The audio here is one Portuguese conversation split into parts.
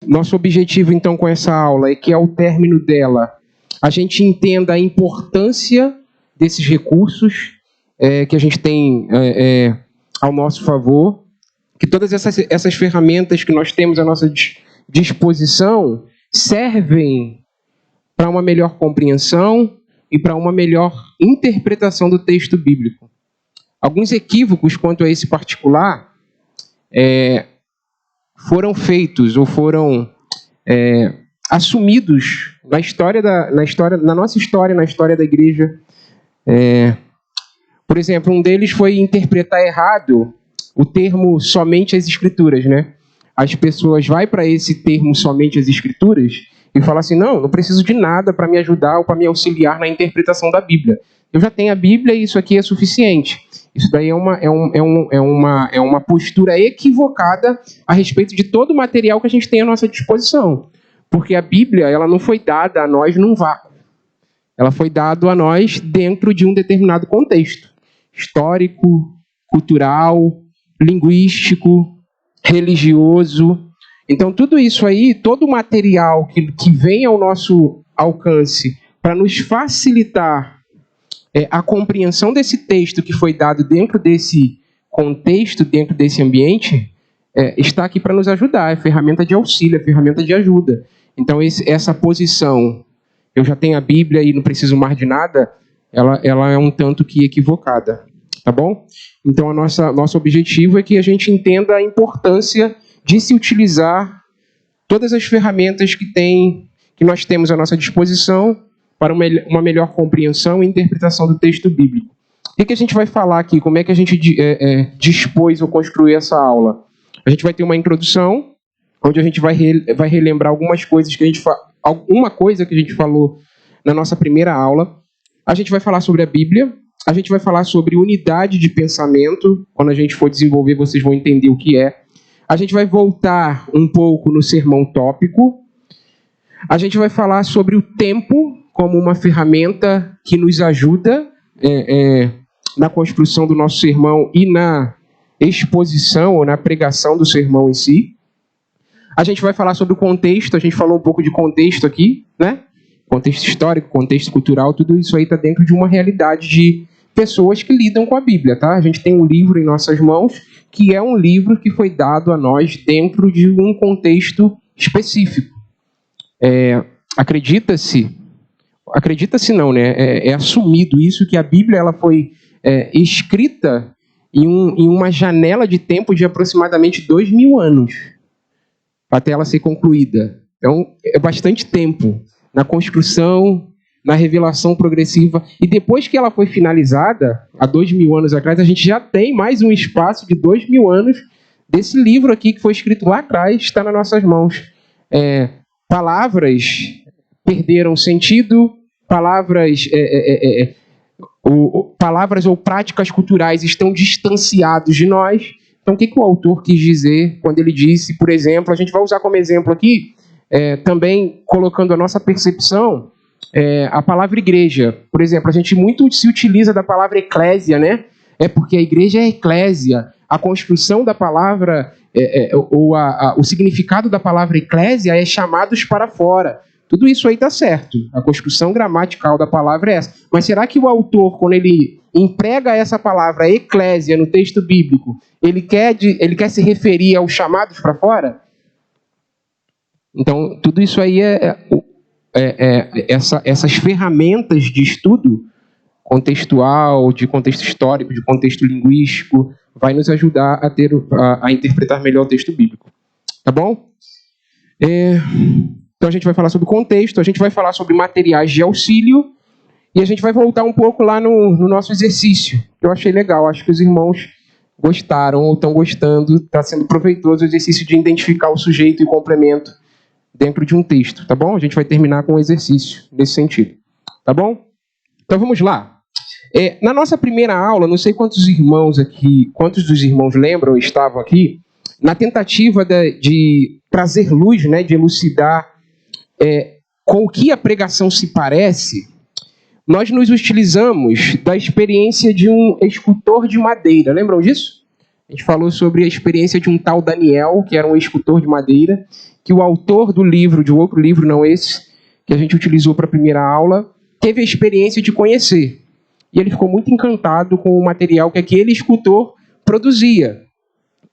Nosso objetivo, então, com essa aula é que, ao término dela, a gente entenda a importância desses recursos que a gente tem ao nosso favor, que todas essas ferramentas que nós temos à nossa disposição servem para uma melhor compreensão e para uma melhor interpretação do texto bíblico. Alguns equívocos quanto a esse particular foram feitos ou foram assumidos na nossa história, na história da igreja. Por exemplo, um deles foi interpretar errado o termo somente as escrituras, né? As pessoas vão para esse termo somente as escrituras e falam assim, não preciso de nada para me ajudar ou para me auxiliar na interpretação da Bíblia. Eu já tenho a Bíblia e isso aqui é suficiente. Isso daí é uma postura equivocada a respeito de todo o material que a gente tem à nossa disposição. Porque a Bíblia, ela não foi dada a nós num vácuo. Ela foi dada a nós dentro de um determinado contexto histórico, cultural, linguístico, religioso. Então, tudo isso aí, todo o material que vem ao nosso alcance para nos facilitar a compreensão desse texto que foi dado dentro desse contexto, dentro desse ambiente, está aqui para nos ajudar. É ferramenta de auxílio, é ferramenta de ajuda. Então, essa posição, eu já tenho a Bíblia e não preciso mais de nada, ela é um tanto que equivocada. Tá bom? Então, nosso objetivo é que a gente entenda a importância de se utilizar todas as ferramentas que nós temos à nossa disposição para uma melhor compreensão e interpretação do texto bíblico. O que a gente vai falar aqui? Como é que a gente dispôs ou construiu essa aula? A gente vai ter uma introdução, onde a gente vai relembrar algumas coisas alguma coisa que a gente falou na nossa primeira aula. A gente vai falar sobre a Bíblia. A gente vai falar sobre unidade de pensamento. Quando a gente for desenvolver, vocês vão entender o que é. A gente vai voltar um pouco no sermão tópico. A gente vai falar sobre o tempo como uma ferramenta que nos ajuda na construção do nosso sermão e na exposição ou na pregação do sermão em si. A gente vai falar sobre o contexto. A gente falou um pouco de contexto aqui, né? Contexto histórico, contexto cultural, tudo isso aí está dentro de uma realidade de pessoas que lidam com a Bíblia, tá? A gente tem um livro em nossas mãos, que é um livro que foi dado a nós dentro de um contexto específico. Acredita-se não, né? É assumido isso, que a Bíblia ela foi escrita em uma janela de tempo de aproximadamente 2000 anos, até ela ser concluída. Então, é bastante tempo na construção, na revelação progressiva. E depois que ela foi finalizada, há 2000 anos atrás, a gente já tem mais um espaço de 2000 anos desse livro aqui que foi escrito lá atrás, está nas nossas mãos. Palavras perderam sentido, palavras ou práticas culturais estão distanciados de nós. Então, o que o autor quis dizer quando ele disse, por exemplo, a gente vai usar como exemplo aqui, também colocando a nossa percepção, a palavra igreja. Por exemplo, a gente muito se utiliza da palavra eclésia, né? Porque a igreja é eclésia. A construção da palavra, o significado da palavra eclésia é chamados para fora. Tudo isso aí está certo. A construção gramatical da palavra é essa. Mas será que o autor, quando ele emprega essa palavra eclésia no texto bíblico, ele quer se referir aos chamados para fora? Então, tudo isso aí essas ferramentas de estudo contextual, de contexto histórico, de contexto linguístico, vai nos ajudar a interpretar melhor o texto bíblico. Tá bom? Então, a gente vai falar sobre contexto, a gente vai falar sobre materiais de auxílio e a gente vai voltar um pouco lá no nosso exercício. Eu achei legal, acho que os irmãos gostaram ou estão gostando, está sendo proveitoso o exercício de identificar o sujeito e o complemento dentro de um texto, tá bom? A gente vai terminar com um exercício nesse sentido, tá bom? Então vamos lá. Na nossa primeira aula, não sei quantos dos irmãos lembram, estavam aqui, na tentativa de trazer luz, né, de elucidar com o que a pregação se parece, nós nos utilizamos da experiência de um escultor de madeira. Lembram disso? A gente falou sobre a experiência de um tal Daniel, que era um escultor de madeira, que o autor do livro, de outro livro, não esse, que a gente utilizou para a primeira aula, teve a experiência de conhecer. E ele ficou muito encantado com o material que aquele escultor produzia.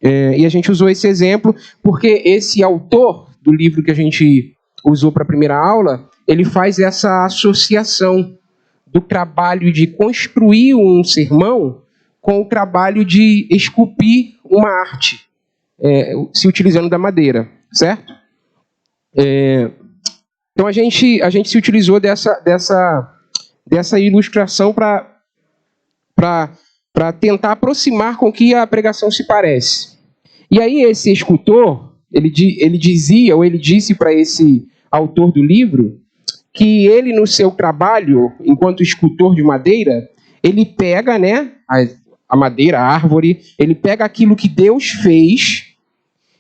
E a gente usou esse exemplo porque esse autor do livro que a gente usou para a primeira aula, ele faz essa associação do trabalho de construir um sermão com o trabalho de esculpir uma arte, se utilizando da madeira, certo? Então a gente se utilizou dessa ilustração para tentar aproximar com que a pregação se parece. E aí esse escultor, ele disse para esse autor do livro que ele, no seu trabalho, enquanto escultor de madeira, ele pega, né, a madeira, a árvore, ele pega aquilo que Deus fez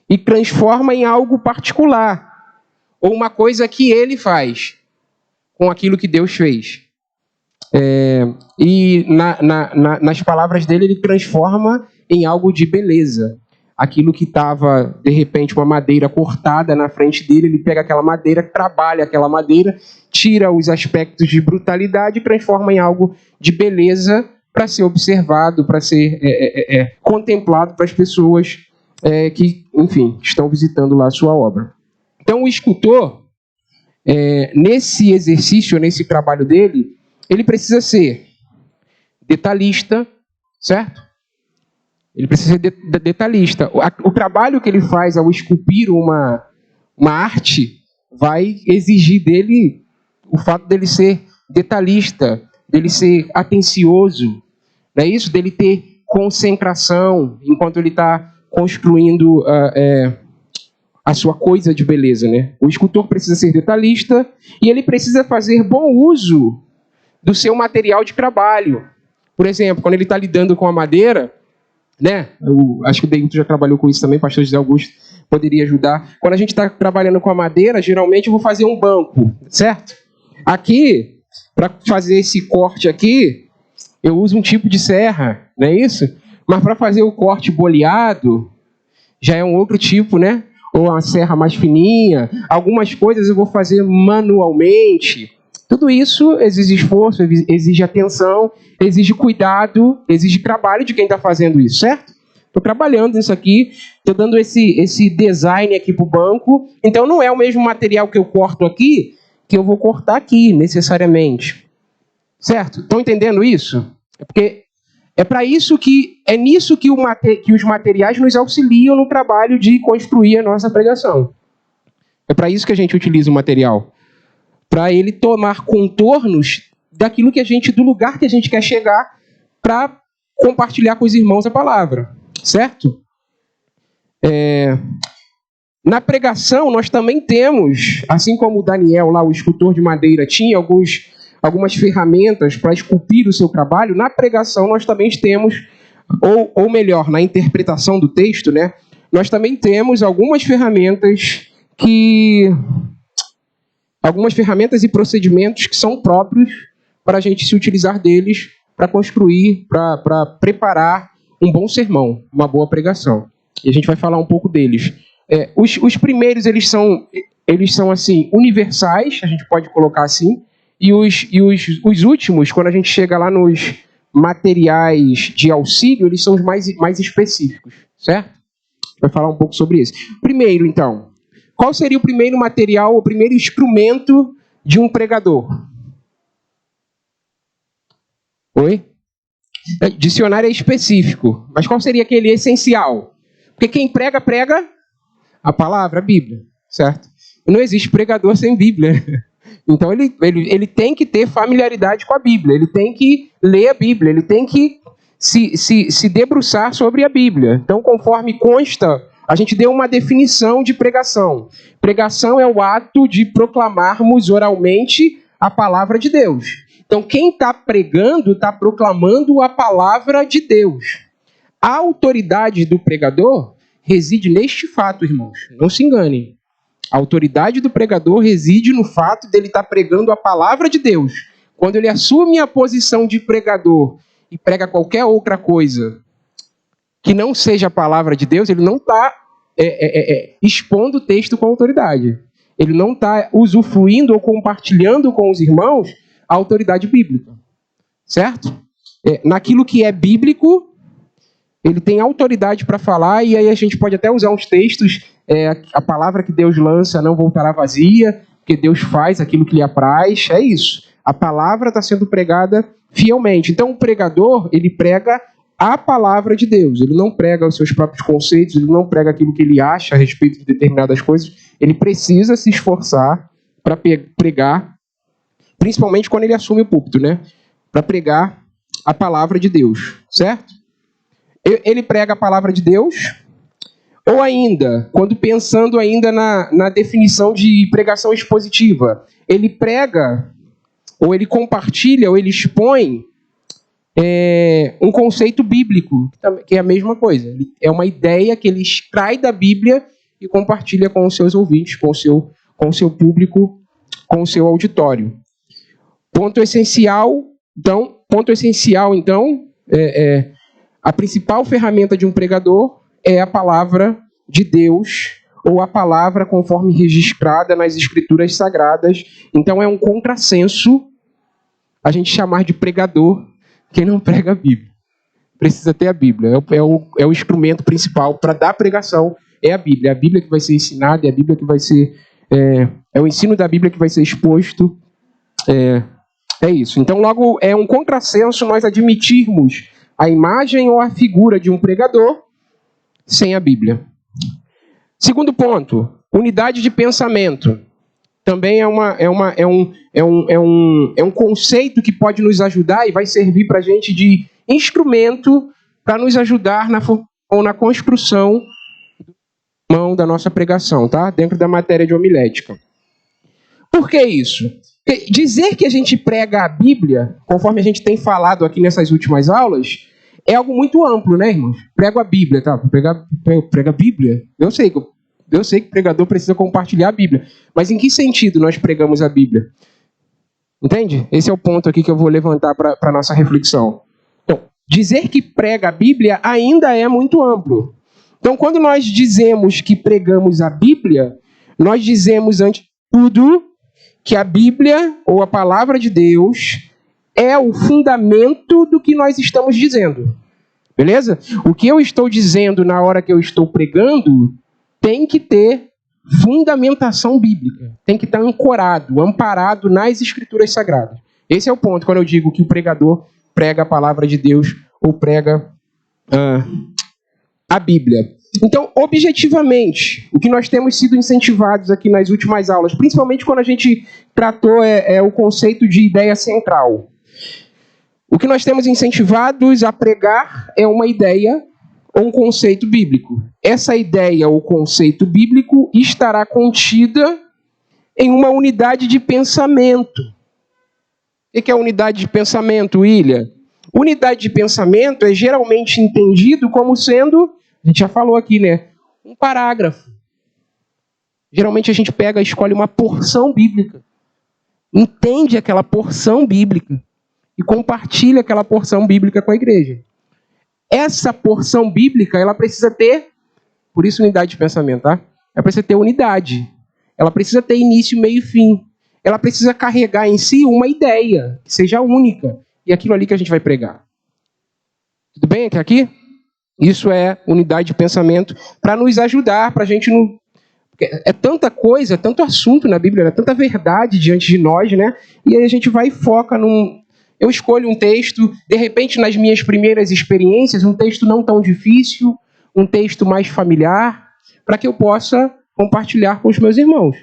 e transforma em algo particular, ou uma coisa que ele faz com aquilo que Deus fez. E nas palavras dele, ele transforma em algo de beleza. Aquilo que estava, de repente, uma madeira cortada na frente dele, ele pega aquela madeira, trabalha aquela madeira, tira os aspectos de brutalidade e transforma em algo de beleza para ser observado, para ser contemplado para as pessoas que, enfim, estão visitando lá a sua obra. Então, o escultor, nesse exercício, nesse trabalho dele, ele precisa ser detalhista, certo? Ele precisa ser detalhista. O trabalho que ele faz ao esculpir uma arte vai exigir dele o fato dele ser detalhista, dele ser atencioso, não é isso? Dele ter concentração enquanto ele está construindo a sua coisa de beleza, né? O escultor precisa ser detalhista e ele precisa fazer bom uso do seu material de trabalho. Por exemplo, quando ele está lidando com a madeira, né? Eu acho que o Deito já trabalhou com isso também, pastor José Augusto poderia ajudar. Quando a gente está trabalhando com a madeira, geralmente eu vou fazer um banco, certo? Aqui, para fazer esse corte aqui, eu uso um tipo de serra, não é isso? Mas para fazer o corte boleado, já é um outro tipo, né? Ou uma serra mais fininha. Algumas coisas eu vou fazer manualmente. Tudo isso exige esforço, exige atenção, exige cuidado, exige trabalho de quem está fazendo isso, certo? Estou trabalhando nisso aqui, estou dando esse design aqui para o banco. Então não é o mesmo material que eu corto aqui que eu vou cortar aqui, necessariamente. Certo? Estão entendendo isso? É porque é nisso que os materiais nos auxiliam no trabalho de construir a nossa pregação. É para isso que a gente utiliza o material. Para ele tomar contornos do lugar que a gente quer chegar para compartilhar com os irmãos a palavra. Certo? Na pregação, nós também temos, assim como o Daniel, lá, o escultor de madeira, tinha algumas ferramentas para esculpir o seu trabalho, na pregação nós também temos, ou melhor, na interpretação do texto, né, nós também temos algumas ferramentas e procedimentos que são próprios para a gente se utilizar deles para construir, para preparar um bom sermão, uma boa pregação. E a gente vai falar um pouco deles. Os primeiros, eles são assim, universais, a gente pode colocar assim, e os últimos, quando a gente chega lá nos materiais de auxílio, eles são os mais específicos, certo? A gente vai falar um pouco sobre isso. Primeiro, então, qual seria o primeiro material, o primeiro instrumento de um pregador? Oi? Dicionário é específico, mas qual seria aquele essencial? Porque quem prega a palavra, a Bíblia, certo? Não existe pregador sem Bíblia. Então ele tem que ter familiaridade com a Bíblia, ele tem que ler a Bíblia, ele tem que se debruçar sobre a Bíblia. Então, conforme consta, a gente deu uma definição de pregação. Pregação é o ato de proclamarmos oralmente a palavra de Deus. Então, quem está pregando está proclamando a palavra de Deus. A autoridade do pregador reside neste fato, irmãos. Não se enganem. A autoridade do pregador reside no fato dele estar pregando a palavra de Deus. Quando ele assume a posição de pregador e prega qualquer outra coisa que não seja a palavra de Deus, ele não está expondo o texto com autoridade. Ele não está usufruindo ou compartilhando com os irmãos a autoridade bíblica. Certo? Naquilo que é bíblico, ele tem autoridade para falar, e aí a gente pode até usar uns textos, a palavra que Deus lança não voltará vazia, porque Deus faz aquilo que lhe apraz, é isso. A palavra está sendo pregada fielmente. Então o pregador, ele prega a palavra de Deus, ele não prega os seus próprios conceitos, ele não prega aquilo que ele acha a respeito de determinadas coisas, ele precisa se esforçar para pregar, principalmente quando ele assume o púlpito, né? Para pregar a palavra de Deus, certo? Ele prega a palavra de Deus, ou ainda, quando pensando ainda na definição de pregação expositiva, ele prega, ou ele compartilha, ou ele expõe um conceito bíblico, que é a mesma coisa. É uma ideia que ele extrai da Bíblia e compartilha com os seus ouvintes, com o seu público, com o seu auditório. Ponto essencial, então, a principal ferramenta de um pregador é a palavra de Deus, ou a palavra conforme registrada nas Escrituras Sagradas. Então é um contrassenso a gente chamar de pregador quem não prega a Bíblia. Precisa ter a Bíblia. É o instrumento principal para dar pregação, é a Bíblia. É a Bíblia que vai ser ensinada, é a Bíblia que vai ser... É o ensino da Bíblia que vai ser exposto. É isso. Então, logo, é um contrassenso nós admitirmos a imagem ou a figura de um pregador sem a Bíblia. Segundo ponto, unidade de pensamento. Também é um conceito que pode nos ajudar e vai servir para a gente de instrumento para nos ajudar na construção da nossa pregação, tá? Dentro da matéria de homilética. Por que isso? Porque dizer que a gente prega a Bíblia, conforme a gente tem falado aqui nessas últimas aulas, é algo muito amplo, né, irmãos? Prego a Bíblia, tá? Prega a Bíblia? Eu sei que o pregador precisa compartilhar a Bíblia. Mas em que sentido nós pregamos a Bíblia? Entende? Esse é o ponto aqui que eu vou levantar para a nossa reflexão. Então, dizer que prega a Bíblia ainda é muito amplo. Então, quando nós dizemos que pregamos a Bíblia, nós dizemos, antes de tudo, que a Bíblia, ou a palavra de Deus, é o fundamento do que nós estamos dizendo. Beleza? O que eu estou dizendo na hora que eu estou pregando tem que ter fundamentação bíblica. Tem que estar ancorado, amparado nas Escrituras Sagradas. Esse é o ponto quando eu digo que o pregador prega a palavra de Deus ou prega a Bíblia. Então, objetivamente, o que nós temos sido incentivados aqui nas últimas aulas, principalmente quando a gente tratou o conceito de ideia central. O que nós temos incentivados a pregar é uma ideia ou um conceito bíblico. Essa ideia ou conceito bíblico estará contida em uma unidade de pensamento. O que é a unidade de pensamento, William? Unidade de pensamento é geralmente entendido como sendo, a gente já falou aqui, né? Um parágrafo. Geralmente a gente escolhe uma porção bíblica, entende aquela porção bíblica e compartilha aquela porção bíblica com a igreja. Essa porção bíblica, ela precisa ter, por isso unidade de pensamento, tá? Ela precisa ter unidade. Ela precisa ter início, meio e fim. Ela precisa carregar em si uma ideia, que seja única. E aquilo ali que a gente vai pregar. Tudo bem até aqui? Isso é unidade de pensamento para nos ajudar, para a gente não... É tanta coisa, tanto assunto na Bíblia, é tanta verdade diante de nós, né? E aí a gente vai e foca num... Eu escolho um texto, de repente, nas minhas primeiras experiências, um texto não tão difícil, um texto mais familiar, para que eu possa compartilhar com os meus irmãos.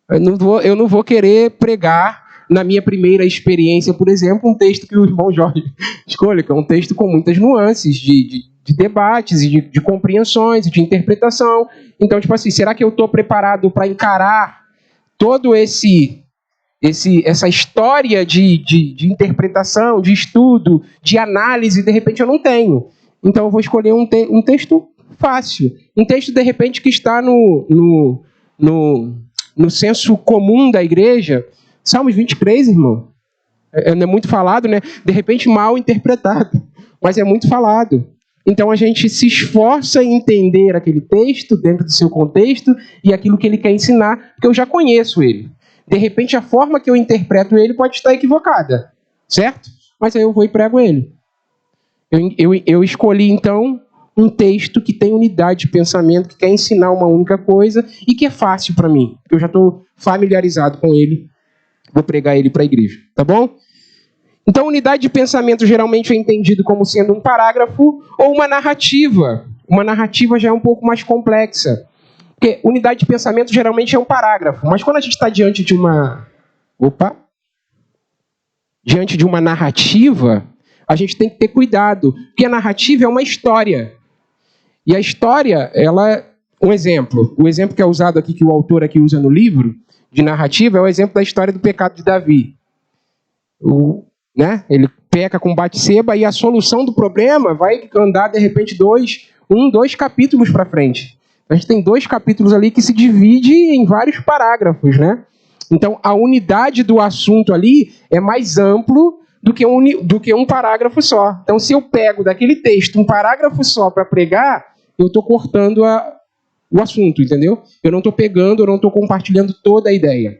Eu não vou querer pregar, na minha primeira experiência, por exemplo, um texto que o irmão Jorge escolhe, que é um texto com muitas nuances de debates, e de compreensões, e de interpretação. Então, tipo assim, será que eu estou preparado para encarar todo essa história de interpretação, de estudo, de análise? De repente eu não tenho. Então eu vou escolher um texto fácil. Um texto, de repente, que está no senso comum da igreja. Salmos 23, irmão. Não é muito falado, né? De repente mal interpretado, mas é muito falado. Então a gente se esforça em entender aquele texto dentro do seu contexto e aquilo que ele quer ensinar, porque eu já conheço ele. De repente a forma que eu interpreto ele pode estar equivocada, certo? Mas aí eu vou e prego ele. Eu escolhi então um texto que tem unidade de pensamento, que quer ensinar uma única coisa e que é fácil para mim. Eu já estou familiarizado com ele, vou pregar ele para a igreja, tá bom? Então, unidade de pensamento geralmente é entendido como sendo um parágrafo ou uma narrativa. Uma narrativa já é um pouco mais complexa. Porque unidade de pensamento geralmente é um parágrafo. Mas quando a gente está diante de uma... diante de uma narrativa, a gente tem que ter cuidado. Porque a narrativa é uma história. E a história, ela... Um exemplo. O exemplo que é usado aqui, que o autor aqui usa no livro, de narrativa, é o exemplo da história do pecado de Davi. Ele peca com Batseba e a solução do problema vai andar, de repente, dois capítulos para frente. A gente tem 2 capítulos ali que se divide em vários parágrafos, né? Então, a unidade do assunto ali é mais amplo do que um parágrafo só. Então, se eu pego daquele texto um parágrafo só para pregar, eu estou cortando o assunto, entendeu? Eu não estou pegando, eu não estou compartilhando toda a ideia.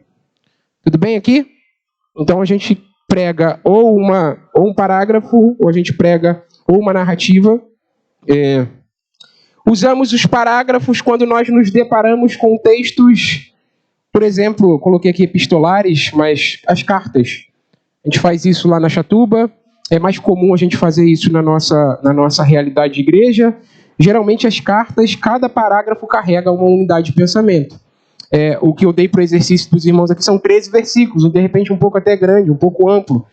Tudo bem aqui? Então, a gente prega ou um parágrafo, ou a gente prega ou uma narrativa. Usamos os parágrafos quando nós nos deparamos com textos, por exemplo, coloquei aqui epistolares, mas as cartas. A gente faz isso lá na Chatuba, é mais comum a gente fazer isso na nossa realidade de igreja. Geralmente as cartas, cada parágrafo carrega uma unidade de pensamento. O que eu dei para o exercício dos irmãos aqui são 13 versículos, de repente um pouco até grande, um pouco amplo.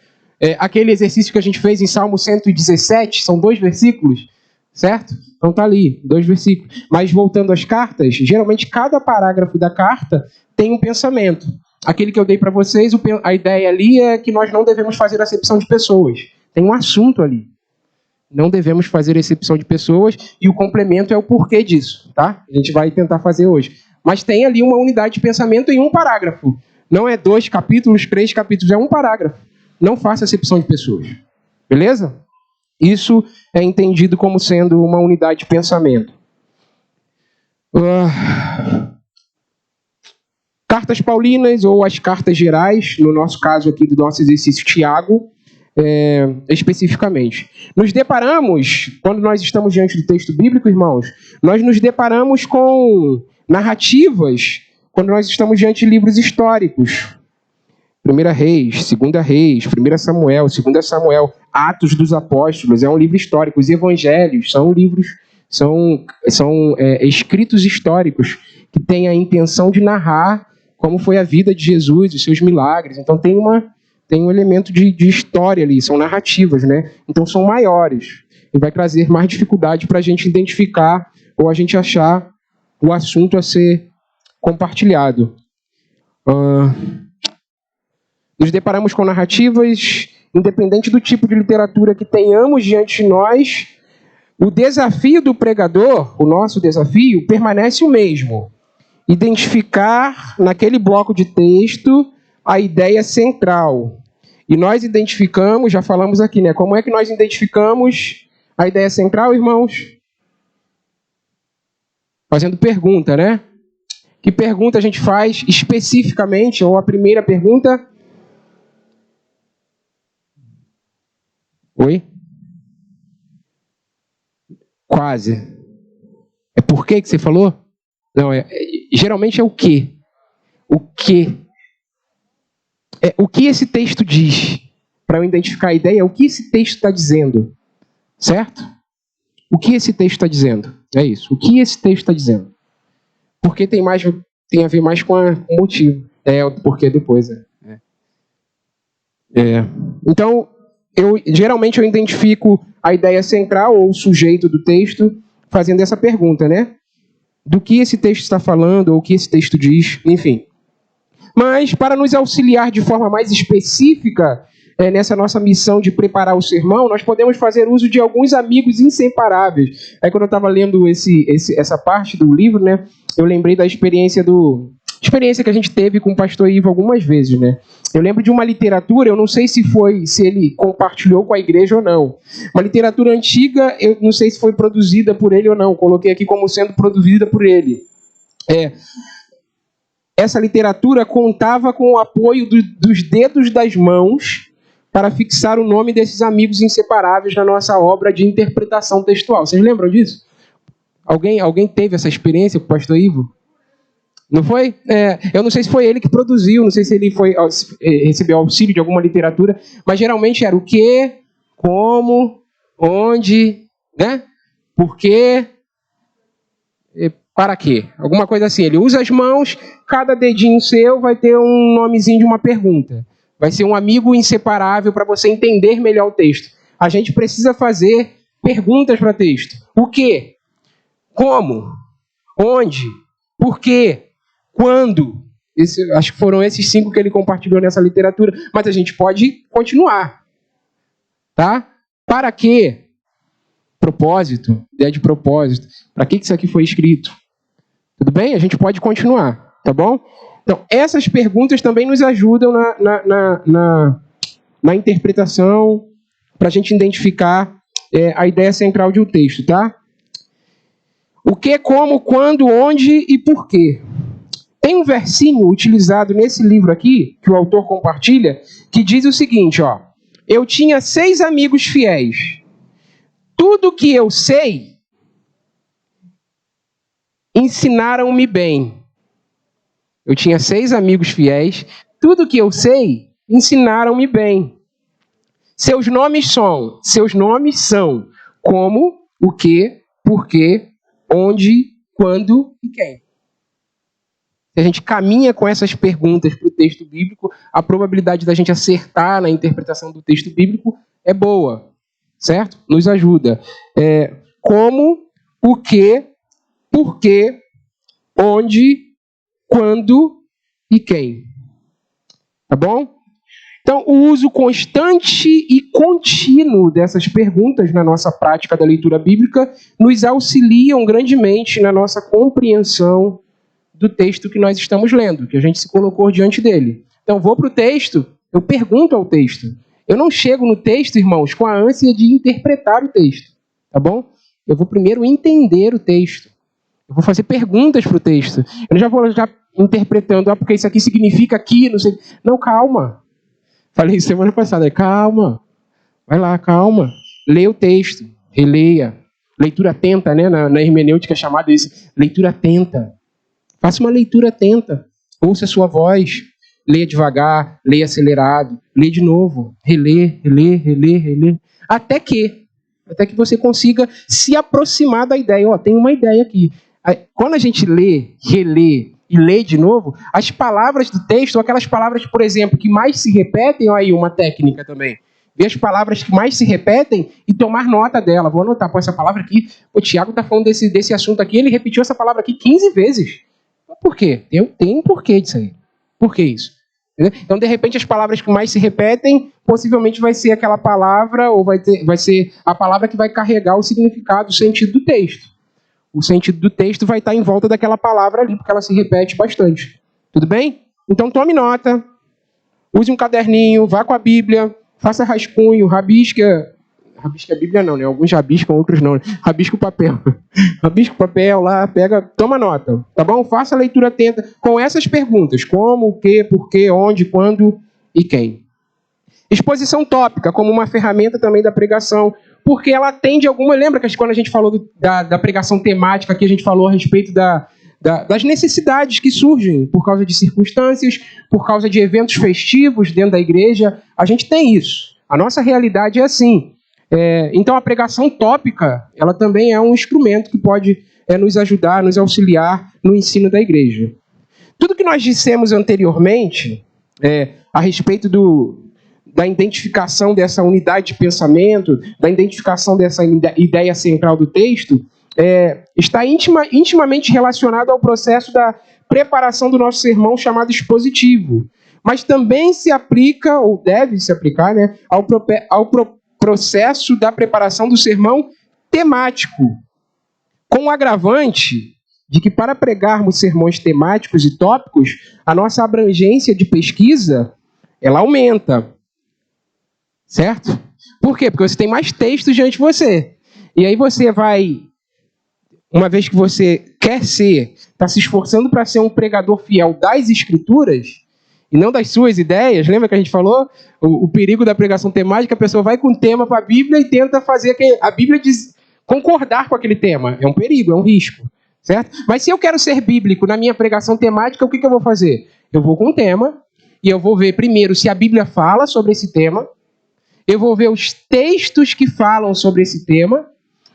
Aquele exercício que a gente fez em Salmo 117, são 2 versículos, certo? Então tá ali, 2 versículos. Mas voltando às cartas, geralmente cada parágrafo da carta tem um pensamento. Aquele que eu dei para vocês, a ideia ali é que nós não devemos fazer acepção de pessoas. Tem um assunto ali. Não devemos fazer acepção de pessoas e o complemento é o porquê disso, tá? A gente vai tentar fazer hoje. Mas tem ali uma unidade de pensamento em um parágrafo. Não é 2 capítulos, 3 capítulos, é um parágrafo. Não faça acepção de pessoas. Beleza? Isso é entendido como sendo uma unidade de pensamento. Cartas paulinas ou as cartas gerais, no nosso caso aqui do nosso exercício Tiago, especificamente. Nos deparamos, quando nós estamos diante do texto bíblico, irmãos, nós nos deparamos com narrativas quando nós estamos diante de livros históricos. 1 Reis, 2 Reis, 1 Samuel, 2 Samuel, Atos dos Apóstolos, é um livro histórico. Os evangelhos são livros, são escritos históricos que têm a intenção de narrar como foi a vida de Jesus, os seus milagres. Então tem um elemento de história ali, são narrativas, né? Então são maiores. E vai trazer mais dificuldade para a gente identificar ou a gente achar o assunto a ser compartilhado. Nos deparamos com narrativas, independente do tipo de literatura que tenhamos diante de nós, o desafio do pregador, o nosso desafio, permanece o mesmo. Identificar naquele bloco de texto a ideia central. E nós identificamos, já falamos aqui, né? Como é que nós identificamos a ideia central, irmãos? Fazendo pergunta, né? Que pergunta a gente faz especificamente? Ou a primeira pergunta... Oi? Quase. É por que você falou? Não, geralmente é o quê? O quê? O que esse texto diz? Para eu identificar a ideia, o que esse texto está dizendo? Certo? O que esse texto está dizendo? É isso. O que esse texto está dizendo? Porque tem a ver mais com o motivo. O porquê depois. Então, geralmente eu identifico a ideia central ou o sujeito do texto fazendo essa pergunta, né? Do que esse texto está falando, ou o que esse texto diz, enfim. Mas, para nos auxiliar de forma mais específica nessa nossa missão de preparar o sermão, nós podemos fazer uso de alguns amigos inseparáveis. Aí, quando eu estava lendo essa parte do livro, né, eu lembrei da experiência do experiência que a gente teve com o pastor Ivo algumas vezes, né? Eu lembro de uma literatura, eu não sei se ele compartilhou com a igreja ou não. Uma literatura antiga, eu não sei se foi produzida por ele ou não. Coloquei aqui como sendo produzida por ele. Essa literatura contava com o apoio dos dedos das mãos para fixar o nome desses amigos inseparáveis na nossa obra de interpretação textual. Vocês lembram disso? Alguém teve essa experiência com o pastor Ivo? Não foi? Eu não sei se foi ele que produziu, não sei se ele recebeu auxílio de alguma literatura, mas geralmente era o que, como, onde, né? Por quê, para quê? Alguma coisa assim. Ele usa as mãos, cada dedinho seu vai ter um nomezinho de uma pergunta. Vai ser um amigo inseparável para você entender melhor o texto. A gente precisa fazer perguntas para texto. O que? Como? Onde? Por quê? Quando? Acho que foram esses 5 que ele compartilhou nessa literatura. Mas a gente pode continuar. Tá? Para quê? Propósito. Ideia de propósito. Para que isso aqui foi escrito? Tudo bem? A gente pode continuar. Tá bom? Então, essas perguntas também nos ajudam na interpretação, para a gente identificar a ideia central de um texto. Tá? O que, como, quando, onde e por quê. Tem um versinho utilizado nesse livro aqui, que o autor compartilha, que diz o seguinte, ó. Eu tinha 6 amigos fiéis. Tudo que eu sei, ensinaram-me bem. Eu tinha 6 amigos fiéis. Tudo que eu sei, ensinaram-me bem. Seus nomes são como, o que, por quê, onde, quando e quem. Se a gente caminha com essas perguntas para o texto bíblico, a probabilidade da gente acertar na interpretação do texto bíblico é boa, certo? Nos ajuda. Como, o que, por quê, onde, quando e quem. Tá bom? Então, o uso constante e contínuo dessas perguntas na nossa prática da leitura bíblica nos auxiliam grandemente na nossa compreensão do texto que nós estamos lendo, que a gente se colocou diante dele. Então, vou para o texto, eu pergunto ao texto. Eu não chego no texto, irmãos, com a ânsia de interpretar o texto, tá bom? Eu vou primeiro entender o texto. Eu vou fazer perguntas para o texto. Eu não já vou interpretando, porque isso aqui significa aqui, não sei. Não, calma. Falei isso semana passada, calma. Vai lá, calma. Leia o texto, releia. Leitura atenta, né? Na hermenêutica é chamada isso, leitura atenta. Faça uma leitura atenta. Ouça a sua voz. Leia devagar, leia acelerado. Leia de novo. Relê. Até que você consiga se aproximar da ideia. Tem uma ideia aqui. Quando a gente lê, relê e lê de novo, as palavras do texto, ou aquelas palavras, por exemplo, que mais se repetem, olha aí uma técnica também. Ver as palavras que mais se repetem e tomar nota dela. Vou anotar, essa palavra aqui, o Tiago está falando desse assunto aqui, ele repetiu essa palavra aqui 15 vezes. Por quê? Tem um porquê disso aí. Por que isso? Entendeu? Então, de repente, as palavras que mais se repetem, possivelmente vai ser aquela palavra, ou vai ser a palavra que vai carregar o significado, o sentido do texto. O sentido do texto vai estar em volta daquela palavra ali, porque ela se repete bastante. Tudo bem? Então, tome nota, use um caderninho, vá com a Bíblia, faça rascunho, rabisca a Bíblia não, né? Alguns rabiscam, outros não. Rabisca o papel. Rabisca o papel lá, toma nota, tá bom? Faça a leitura atenta com essas perguntas. Como, o que, por quê, onde, quando e quem. Exposição tópica, como uma ferramenta também da pregação, porque ela atende alguma... Lembra que quando a gente falou da pregação temática, aqui a gente falou a respeito das necessidades que surgem por causa de circunstâncias, por causa de eventos festivos dentro da igreja. A gente tem isso. A nossa realidade é assim. Então, a pregação tópica, ela também é um instrumento que pode nos ajudar, nos auxiliar no ensino da igreja. Tudo que nós dissemos anteriormente a respeito da identificação dessa unidade de pensamento, da identificação dessa ideia central do texto, está intimamente relacionado ao processo da preparação do nosso sermão chamado expositivo. Mas também se aplica, ou deve se aplicar, né, ao processo da preparação do sermão temático, com o agravante de que para pregarmos sermões temáticos e tópicos, a nossa abrangência de pesquisa, ela aumenta. Certo? Por quê? Porque você tem mais textos diante de você. E aí você vai, uma vez que você quer ser, está se esforçando para ser um pregador fiel das Escrituras, e não das suas ideias, lembra que a gente falou? O perigo da pregação temática, a pessoa vai com o tema para a Bíblia e tenta fazer a Bíblia concordar com aquele tema. É um perigo, é um risco. Certo? Mas se eu quero ser bíblico na minha pregação temática, o que eu vou fazer? Eu vou com o tema, e eu vou ver primeiro se a Bíblia fala sobre esse tema, eu vou ver os textos que falam sobre esse tema,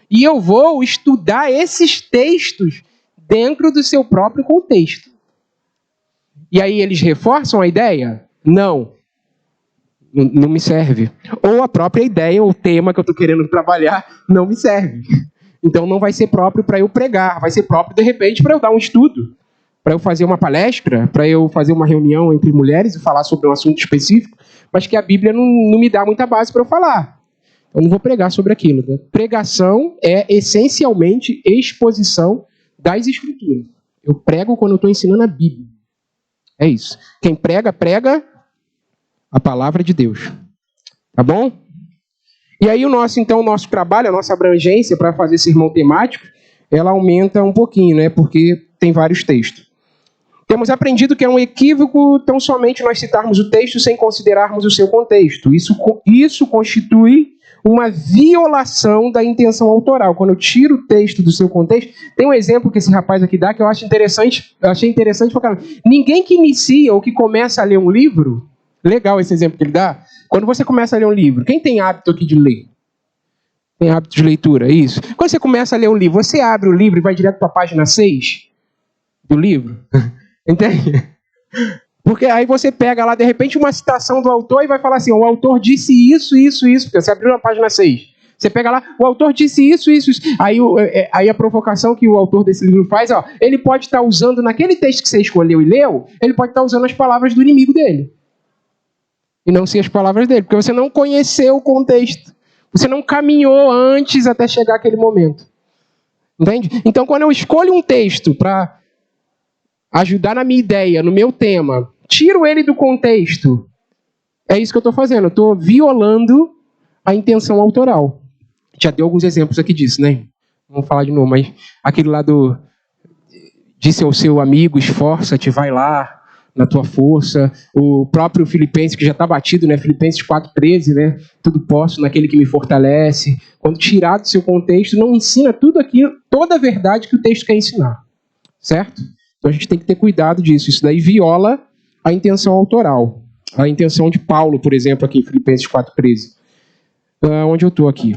e eu vou estudar esses textos dentro do seu próprio contexto. E aí eles reforçam a ideia? Não. Não me serve. Ou a própria ideia, ou o tema que eu estou querendo trabalhar, não me serve. Então não vai ser próprio para eu pregar, vai ser próprio, de repente, para eu dar um estudo, para eu fazer uma palestra, para eu fazer uma reunião entre mulheres e falar sobre um assunto específico, mas que a Bíblia não me dá muita base para eu falar. Eu não vou pregar sobre aquilo. Né? Pregação é essencialmente exposição das Escrituras. Eu prego quando eu estou ensinando a Bíblia. É isso. Quem prega, prega a palavra de Deus. Tá bom? E aí o nosso trabalho, a nossa abrangência para fazer sermão temático, ela aumenta um pouquinho, né? Porque tem vários textos. Temos aprendido que é um equívoco tão somente nós citarmos o texto sem considerarmos o seu contexto. Isso constitui uma violação da intenção autoral. Quando eu tiro o texto do seu contexto, tem um exemplo que esse rapaz aqui dá que eu acho interessante, eu achei interessante pra caramba. Ninguém que inicia ou que começa a ler um livro, legal esse exemplo que ele dá, quando você começa a ler um livro, quem tem hábito aqui de ler? Tem hábito de leitura, isso. Quando você começa a ler um livro, você abre o livro e vai direto para a página 6 do livro? Entende? Porque aí você pega lá, de repente, uma citação do autor e vai falar assim, o autor disse isso, isso, isso. Porque você abriu na página 6. Você pega lá, o autor disse isso, isso, isso. Aí a provocação que o autor desse livro faz, ó, ele pode estar usando, naquele texto que você escolheu e leu, ele pode estar usando as palavras do inimigo dele. E não ser as palavras dele. Porque você não conheceu o contexto. Você não caminhou antes até chegar aquele momento. Entende? Então, quando eu escolho um texto para ajudar na minha ideia, no meu tema, tiro ele do contexto, é isso que eu estou fazendo. Eu estou violando a intenção autoral. Já dei alguns exemplos aqui disso, né? Vamos falar de novo, mas aquele lá disse ao seu amigo, esforça-te, vai lá, na tua força. O próprio Filipenses, que já está batido, né? Filipenses 4,13, né? Tudo posso naquele que me fortalece. Quando tirar do seu contexto, não ensina tudo aquilo, toda a verdade que o texto quer ensinar. Certo? Então a gente tem que ter cuidado disso. Isso daí viola a intenção autoral. A intenção de Paulo, por exemplo, aqui em Filipenses 4,13. Onde eu estou aqui?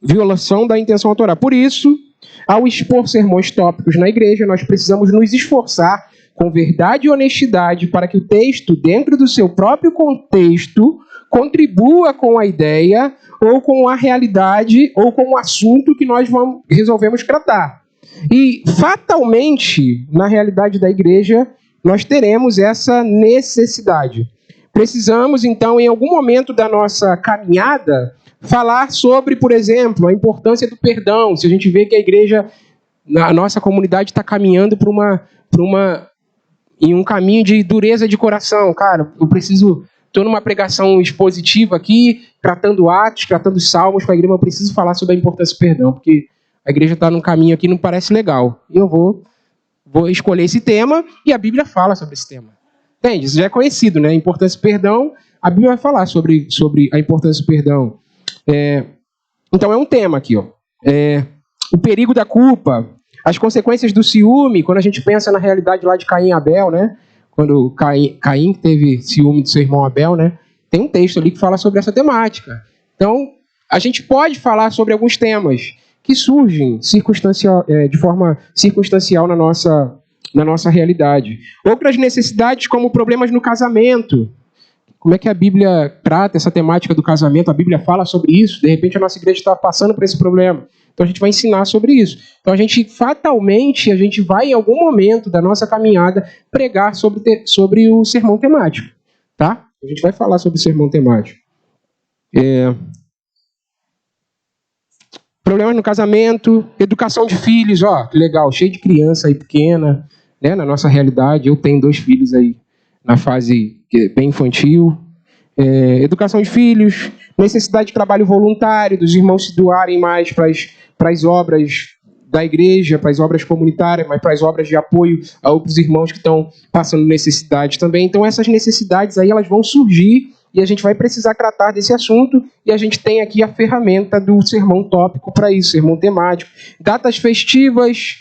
Violação da intenção autoral. Por isso, ao expor sermões tópicos na igreja, nós precisamos nos esforçar com verdade e honestidade para que o texto, dentro do seu próprio contexto, contribua com a ideia ou com a realidade ou com o assunto que nós resolvemos tratar. E, fatalmente, na realidade da igreja, nós teremos essa necessidade. Precisamos, então, em algum momento da nossa caminhada, falar sobre, por exemplo, a importância do perdão. Se a gente vê que a igreja, a nossa comunidade está caminhando em um caminho de dureza de coração. Cara, estou numa pregação expositiva aqui, tratando Atos, tratando Salmos para a igreja, mas eu preciso falar sobre a importância do perdão, porque a igreja está num caminho aqui que não parece legal. E eu vou escolher esse tema e a Bíblia fala sobre esse tema. Entende? Isso já é conhecido, né? A importância do perdão, a Bíblia vai falar sobre a importância do perdão. Então é um tema aqui, ó. O perigo da culpa, as consequências do ciúme, quando a gente pensa na realidade lá de Caim e Abel, né? Quando Caim teve ciúme do seu irmão Abel, né? Tem um texto ali que fala sobre essa temática. Então, a gente pode falar sobre alguns temas que surgem de forma circunstancial na nossa realidade. Outras necessidades, como problemas no casamento. Como é que a Bíblia trata essa temática do casamento? A Bíblia fala sobre isso. De repente, a nossa igreja está passando por esse problema. Então, a gente vai ensinar sobre isso. Então, fatalmente, a gente vai, em algum momento da nossa caminhada, pregar sobre o sermão temático. Tá? A gente vai falar sobre o sermão temático. problemas no casamento, educação de filhos, ó, que legal, cheio de criança aí pequena, né, na nossa realidade. Eu tenho 2 filhos aí na fase bem infantil. Educação de filhos, necessidade de trabalho voluntário, dos irmãos se doarem mais para as obras da igreja, para as obras comunitárias, mas para as obras de apoio a outros irmãos que estão passando necessidade também. Então, essas necessidades aí, elas vão surgir e a gente vai precisar tratar desse assunto, e a gente tem aqui a ferramenta do sermão tópico para isso, sermão temático. Datas festivas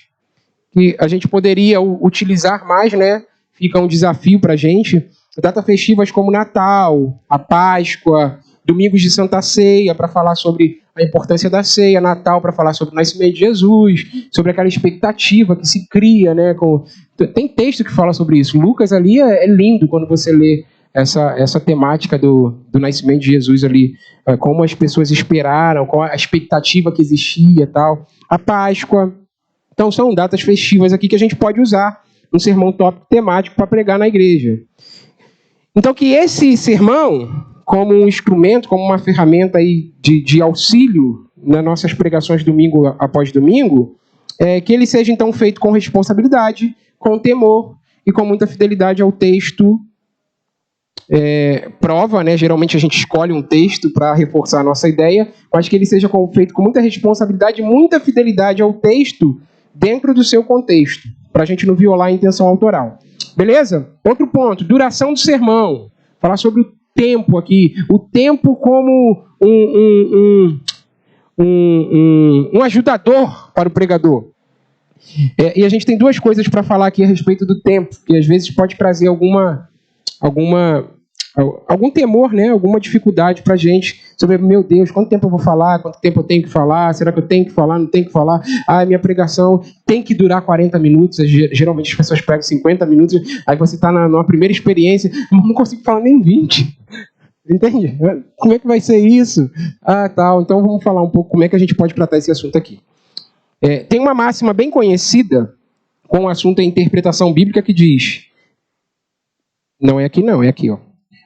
que a gente poderia utilizar mais, né? Fica um desafio para a gente. Datas festivas como Natal, a Páscoa, Domingos de Santa Ceia, para falar sobre a importância da ceia, Natal para falar sobre o nascimento de Jesus, sobre aquela expectativa que se cria, né? Tem texto que fala sobre isso. Lucas ali é lindo quando você lê essa temática do nascimento de Jesus ali, como as pessoas esperaram, qual a expectativa que existia e tal. A Páscoa. Então, são datas festivas aqui que a gente pode usar um sermão tópico temático para pregar na igreja. Então, que esse sermão, como um instrumento, como uma ferramenta aí de auxílio nas nossas pregações domingo após domingo, que ele seja, então, feito com responsabilidade, com temor e com muita fidelidade ao texto. Prova, né? Geralmente a gente escolhe um texto para reforçar a nossa ideia, mas que ele seja feito com muita responsabilidade e muita fidelidade ao texto dentro do seu contexto, para a gente não violar a intenção autoral. Beleza? Outro ponto, duração do sermão. Falar sobre o tempo aqui. O tempo como um ajudador para o pregador. E a gente tem 2 coisas para falar aqui a respeito do tempo, que às vezes pode trazer algum temor, né? Alguma dificuldade para a gente sobre, meu Deus, quanto tempo eu vou falar, quanto tempo eu tenho que falar, será que eu tenho que falar, não tenho que falar, minha pregação tem que durar 40 minutos, geralmente as pessoas pregam 50 minutos, aí você está numa primeira experiência, mas não consigo falar nem 20, entende? Como é que vai ser isso? Tal, então vamos falar um pouco como é que a gente pode tratar esse assunto aqui. Tem uma máxima bem conhecida com o assunto da interpretação bíblica que diz, não é aqui não, é aqui, ó.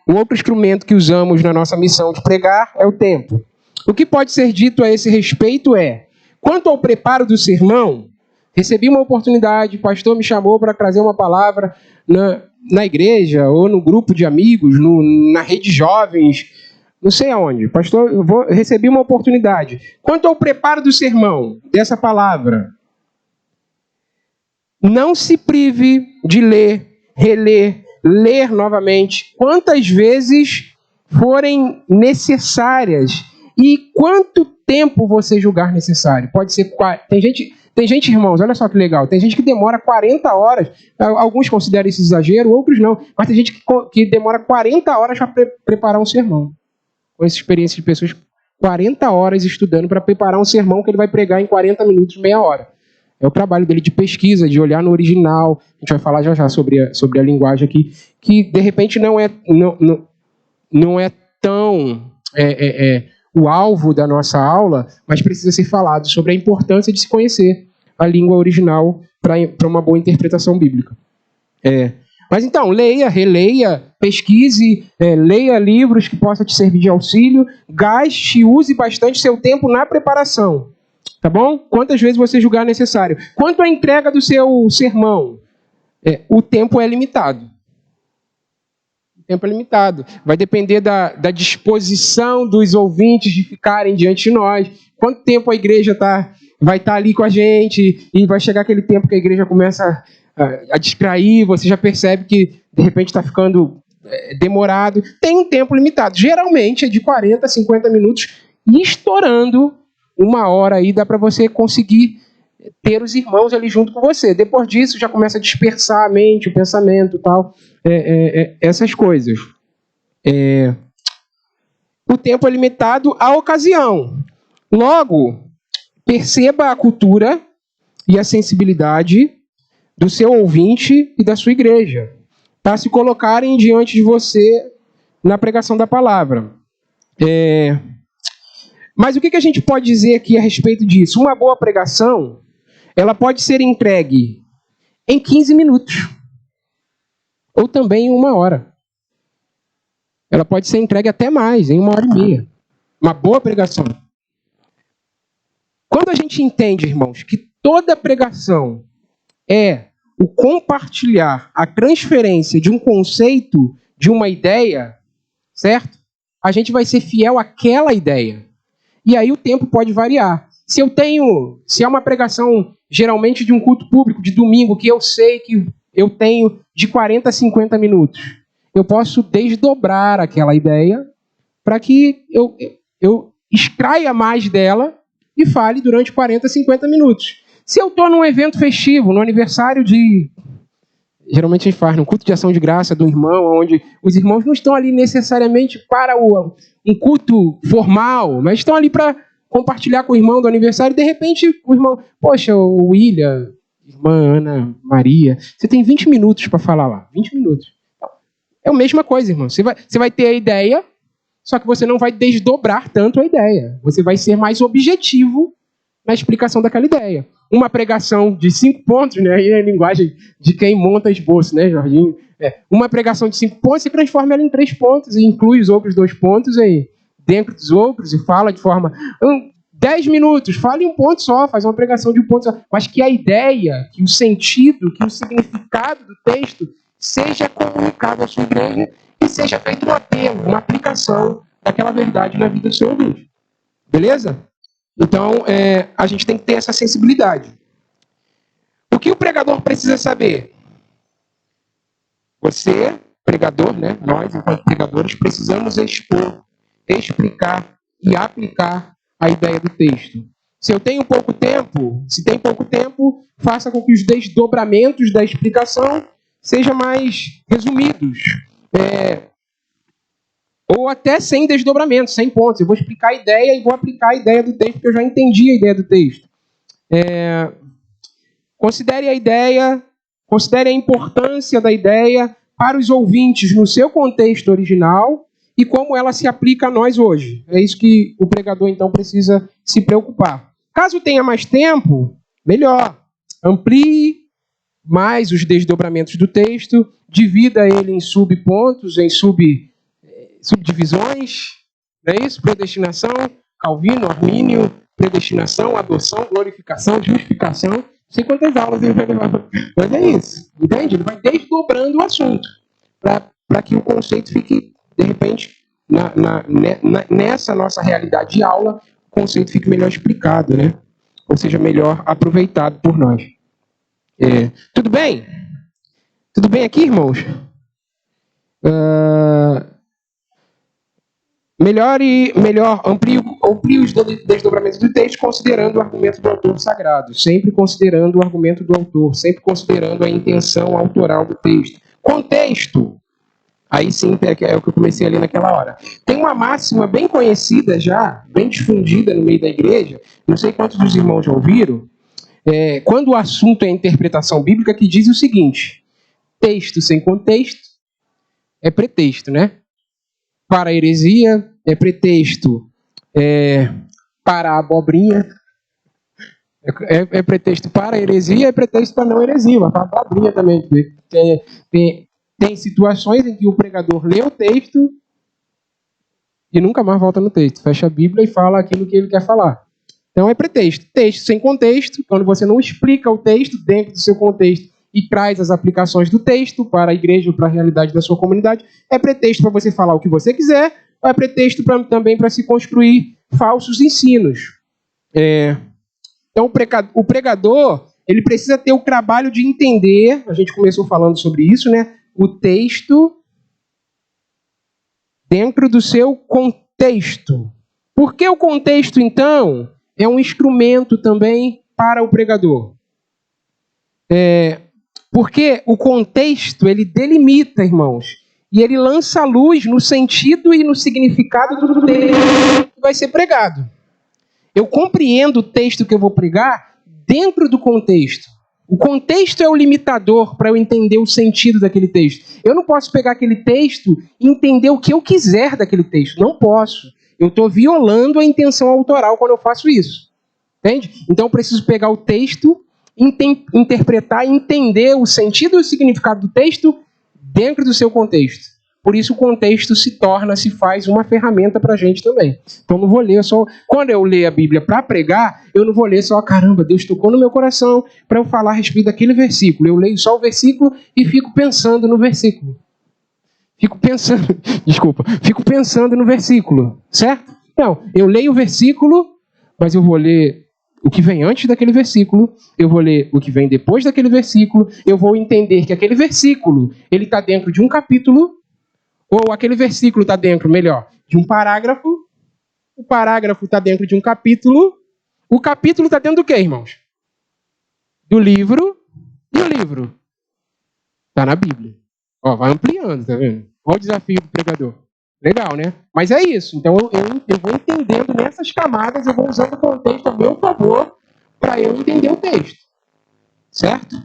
Um outro instrumento que usamos na nossa missão de pregar é o tempo. O que pode ser dito a esse respeito é, quanto ao preparo do sermão, recebi uma oportunidade, o pastor me chamou para trazer uma palavra na igreja, ou no grupo de amigos, na rede de jovens, não sei aonde. Pastor, recebi uma oportunidade. Quanto ao preparo do sermão, dessa palavra, não se prive de ler, reler, ler novamente, quantas vezes forem necessárias e quanto tempo você julgar necessário. Pode ser... Tem gente, irmãos, olha só que legal, tem gente que demora 40 horas, alguns consideram isso exagero, outros não, mas tem gente que demora 40 horas para preparar um sermão. Com essa experiência de pessoas, 40 horas estudando para preparar um sermão que ele vai pregar em 40 minutos, meia hora. É o trabalho dele de pesquisa, de olhar no original. A gente vai falar já sobre a linguagem aqui, que de repente não é tão o alvo da nossa aula, mas precisa ser falado sobre a importância de se conhecer a língua original para uma boa interpretação bíblica. Mas então, leia, releia, pesquise, leia livros que possam te servir de auxílio, gaste e use bastante seu tempo na preparação. Tá bom? Quantas vezes você julgar necessário. Quanto à entrega do seu sermão, o tempo é limitado. O tempo é limitado. Vai depender da disposição dos ouvintes de ficarem diante de nós. Quanto tempo a igreja vai estar ali com a gente, e vai chegar aquele tempo que a igreja começa a distrair, você já percebe que de repente está ficando demorado. Tem um tempo limitado. Geralmente é de 40 a 50 minutos, e estourando 1 hora aí, dá para você conseguir ter os irmãos ali junto com você. Depois disso, já começa a dispersar a mente, o pensamento e tal. Essas coisas. O tempo é limitado à ocasião. Logo, perceba a cultura e a sensibilidade do seu ouvinte e da sua igreja, para se colocarem diante de você na pregação da palavra. Mas o que a gente pode dizer aqui a respeito disso? Uma boa pregação, ela pode ser entregue em 15 minutos. Ou também em 1 hora. Ela pode ser entregue até mais, em 1 hora e meia. Uma boa pregação. Quando a gente entende, irmãos, que toda pregação é o compartilhar, a transferência de um conceito, de uma ideia, certo? A gente vai ser fiel àquela ideia. E aí o tempo pode variar. Se é uma pregação, geralmente de um culto público, de domingo, que eu sei que eu tenho de 40 a 50 minutos, eu posso desdobrar aquela ideia para que eu extraia mais dela e fale durante 40 a 50 minutos. Se eu estou num evento festivo, no aniversário de... Geralmente a gente faz num culto de ação de graça do irmão, onde os irmãos não estão ali necessariamente para um culto formal, mas estão ali para compartilhar com o irmão do aniversário. De repente, o irmão... Poxa, o William, irmã Ana Maria, você tem 20 minutos para falar lá. 20 minutos. É a mesma coisa, irmão. Você vai ter a ideia, só que você não vai desdobrar tanto a ideia. Você vai ser mais objetivo na explicação daquela ideia. Uma pregação de 5 pontos, né? Aí é a linguagem de quem monta esboço, né, Jorginho? Uma pregação de 5 pontos, você transforma ela em 3 pontos e inclui os outros 2 pontos aí dentro dos outros e fala de forma... 10 minutos, fale um ponto só, faz uma pregação de um ponto só. Mas que a ideia, que o sentido, que o significado do texto seja comunicado à sua igreja e seja feito um apelo, uma aplicação daquela verdade na vida do seu ouvinte. Beleza? Então, a gente tem que ter essa sensibilidade. O que o pregador precisa saber? Você, pregador, né? Nós, enquanto pregadores, precisamos expor, explicar e aplicar a ideia do texto. Se tem pouco tempo, faça com que os desdobramentos da explicação sejam mais resumidos. Ou até sem desdobramentos, sem pontos. Eu vou explicar a ideia e vou aplicar a ideia do texto, porque eu já entendi a ideia do texto. Considere a ideia, considere a importância da ideia para os ouvintes no seu contexto original e como ela se aplica a nós hoje. É isso que o pregador, então, precisa se preocupar. Caso tenha mais tempo, melhor. Amplie mais os desdobramentos do texto, divida ele em subpontos, em subdivisões, não é isso? Predestinação, Calvino, Armínio, predestinação, adoção, glorificação, justificação. Não sei quantas aulas ele vai levar, mas é isso, entende? Ele vai desdobrando o assunto para que o conceito fique, de repente, nessa nossa realidade de aula, o conceito fique melhor explicado, né? Ou seja, melhor aproveitado por nós. Tudo bem? Tudo bem aqui, irmãos? Amplie os desdobramentos do texto, considerando o argumento do autor sagrado. Sempre considerando o argumento do autor. Sempre considerando a intenção autoral do texto. Contexto. Aí sim, é o que eu comecei ali naquela hora. Tem uma máxima bem conhecida já, bem difundida no meio da igreja. Não sei quantos dos irmãos já ouviram. Quando o assunto é interpretação bíblica, que diz o seguinte: texto sem contexto é pretexto, né? Para a heresia, é pretexto para a abobrinha, é pretexto para a heresia, é pretexto para a não heresia, para a abobrinha também. Tem situações em que o pregador lê o texto e nunca mais volta no texto. Fecha a Bíblia e fala aquilo que ele quer falar. Então é pretexto. Texto sem contexto, quando você não explica o texto dentro do seu contexto e traz as aplicações do texto para a igreja ou para a realidade da sua comunidade, é pretexto para você falar o que você quiser, ou é pretexto também para se construir falsos ensinos. Então o pregador, ele precisa ter o trabalho de entender, a gente começou falando sobre isso, né? O texto dentro do seu contexto. Por que o contexto, então, é um instrumento também para o pregador? Porque o contexto, ele delimita, irmãos, e ele lança luz no sentido e no significado do texto que vai ser pregado. Eu compreendo o texto que eu vou pregar dentro do contexto. O contexto é o limitador para eu entender o sentido daquele texto. Eu não posso pegar aquele texto e entender o que eu quiser daquele texto. Não posso. Eu estou violando a intenção autoral quando eu faço isso. Entende? Então eu preciso pegar o texto, interpretar e entender o sentido e o significado do texto dentro do seu contexto. Por isso o contexto se faz uma ferramenta para a gente também. Então não vou ler só... Quando eu ler a Bíblia para pregar, eu não vou ler só, caramba, Deus tocou no meu coração para eu falar a respeito daquele versículo. Eu leio só o versículo e fico pensando no versículo. Fico pensando no versículo, certo? Não, eu leio o versículo, mas eu vou ler o que vem antes daquele versículo, eu vou ler o que vem depois daquele versículo, eu vou entender que aquele versículo, ele está dentro de um capítulo, ou aquele versículo está dentro, melhor, de um parágrafo, o parágrafo está dentro de um capítulo, o capítulo está dentro do quê, irmãos? Do livro, e o livro? Está na Bíblia. Ó, vai ampliando, tá vendo? Olha o desafio do pregador. Legal, né? Mas é isso. Então eu vou entendendo nessas camadas, eu vou usando o contexto a meu favor para eu entender o texto. Certo?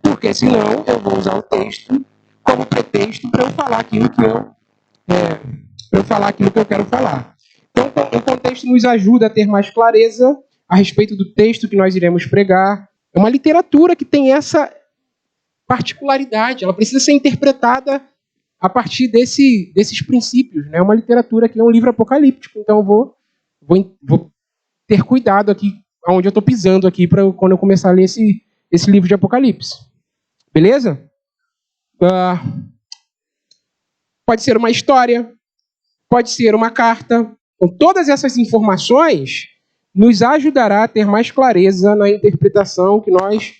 Porque senão eu vou usar o texto como pretexto para eu falar aquilo que eu quero falar. Então o contexto nos ajuda a ter mais clareza a respeito do texto que nós iremos pregar. É uma literatura que tem essa particularidade, ela precisa ser interpretada a partir desses princípios. É uma literatura que é um livro apocalíptico, então eu vou ter cuidado aqui onde eu estou pisando aqui para quando eu começar a ler esse livro de Apocalipse. Beleza? Pode ser uma história, pode ser uma carta. Com todas essas informações nos ajudará a ter mais clareza na interpretação que nós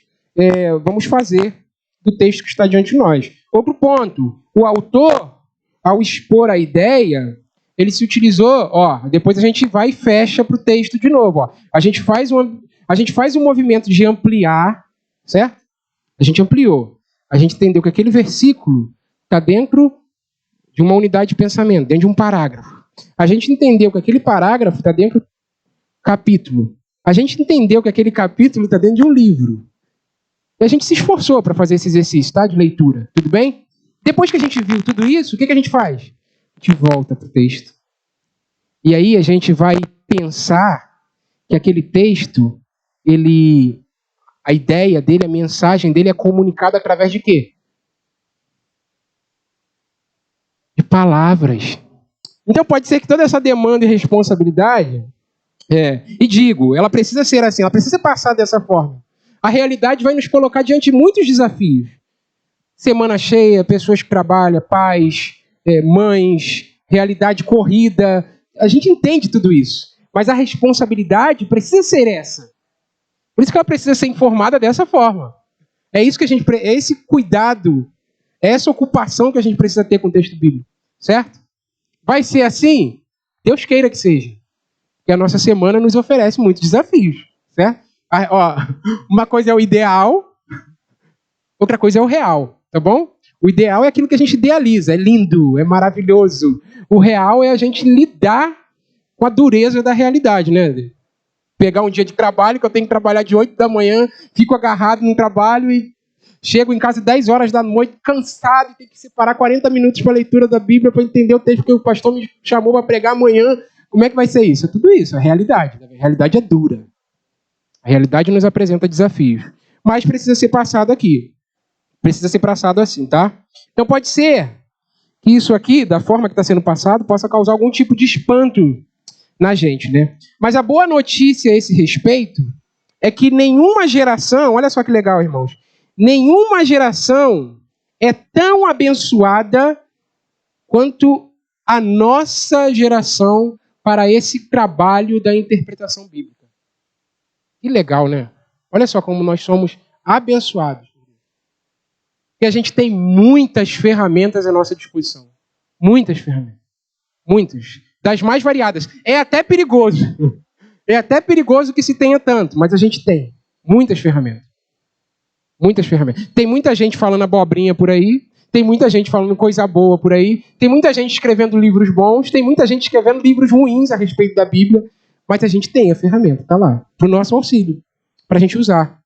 vamos fazer do texto que está diante de nós. Outro ponto, o autor, ao expor a ideia, ele se utilizou, depois a gente vai e fecha para o texto de novo. A gente faz um movimento de ampliar, certo? A gente ampliou. A gente entendeu que aquele versículo está dentro de uma unidade de pensamento, dentro de um parágrafo. A gente entendeu que aquele parágrafo está dentro do capítulo. A gente entendeu que aquele capítulo está dentro de um livro. E a gente se esforçou para fazer esse exercício, tá? De leitura. Tudo bem? Depois que a gente viu tudo isso, o que a gente faz? A gente volta para o texto. E aí a gente vai pensar que aquele texto, a ideia dele, a mensagem dele é comunicada através de quê? De palavras. Então pode ser que toda essa demanda e responsabilidade, ela precisa ser assim, ela precisa passar dessa forma. A realidade vai nos colocar diante de muitos desafios. Semana cheia, pessoas que trabalham, pais, mães, realidade corrida. A gente entende tudo isso. Mas a responsabilidade precisa ser essa. Por isso que ela precisa ser informada dessa forma. É isso que é esse cuidado, é essa ocupação que a gente precisa ter com o texto bíblico. Certo? Vai ser assim? Deus queira que seja. Porque a nossa semana nos oferece muitos desafios. Certo? Uma coisa é o ideal, outra coisa é o real, tá bom? O ideal é aquilo que a gente idealiza, é lindo, é maravilhoso. O real é a gente lidar com a dureza da realidade, né? Pegar um dia de trabalho, que eu tenho que trabalhar de 8 da manhã, fico agarrado no trabalho e chego em casa 10 horas da noite, cansado, e tenho que separar 40 minutos para a leitura da Bíblia para entender o texto que o pastor me chamou para pregar amanhã. Como é que vai ser isso? É tudo isso, é a realidade. A realidade é dura. A realidade nos apresenta desafios. Mas precisa ser passado aqui. Precisa ser passado assim, tá? Então pode ser que isso aqui, da forma que está sendo passado, possa causar algum tipo de espanto na gente, né? Mas a boa notícia a esse respeito é que nenhuma geração, olha só que legal, irmãos, nenhuma geração é tão abençoada quanto a nossa geração para esse trabalho da interpretação bíblica. Que legal, né? Olha só como nós somos abençoados. Porque a gente tem muitas ferramentas à nossa disposição. Muitas ferramentas. Muitas. Das mais variadas. É até perigoso. É até perigoso que se tenha tanto, mas a gente tem muitas ferramentas. Muitas ferramentas. Tem muita gente falando abobrinha por aí, tem muita gente falando coisa boa por aí, tem muita gente escrevendo livros bons, tem muita gente escrevendo livros ruins a respeito da Bíblia, mas a gente tem a ferramenta, tá lá, para o nosso auxílio, para a gente usar,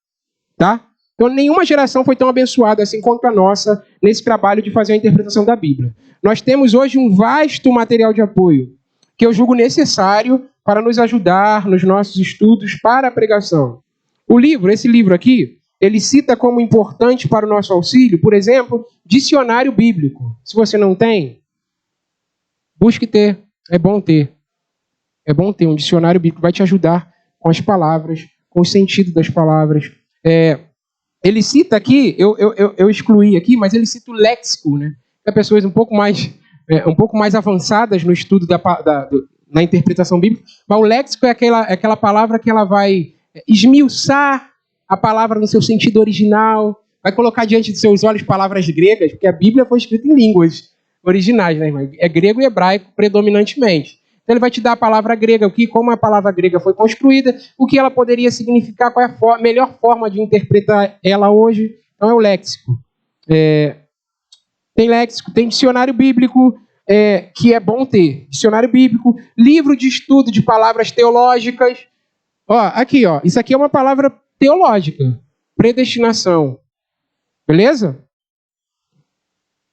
tá? Então nenhuma geração foi tão abençoada assim quanto a nossa nesse trabalho de fazer a interpretação da Bíblia. Nós temos hoje um vasto material de apoio que eu julgo necessário para nos ajudar nos nossos estudos para a pregação. Esse livro aqui, ele cita como importante para o nosso auxílio, por exemplo, dicionário bíblico. Se você não tem, busque ter. É bom ter. É bom ter um dicionário bíblico, vai te ajudar com as palavras, com o sentido das palavras. Ele cita aqui, eu excluí aqui, mas ele cita o léxico, né? Para pessoas um pouco mais avançadas no estudo na interpretação bíblica. Mas o léxico é aquela palavra que ela vai esmiuçar a palavra no seu sentido original, vai colocar diante de seus olhos palavras gregas, porque a Bíblia foi escrita em línguas originais, né, irmão? É grego e hebraico predominantemente. Então ele vai te dar a palavra grega, como a palavra grega foi construída, o que ela poderia significar, qual é a melhor forma de interpretar ela hoje. Então é o léxico. Tem léxico, tem dicionário bíblico, que é bom ter. Dicionário bíblico, livro de estudo de palavras teológicas. Aqui, isso aqui é uma palavra teológica. Predestinação. Beleza?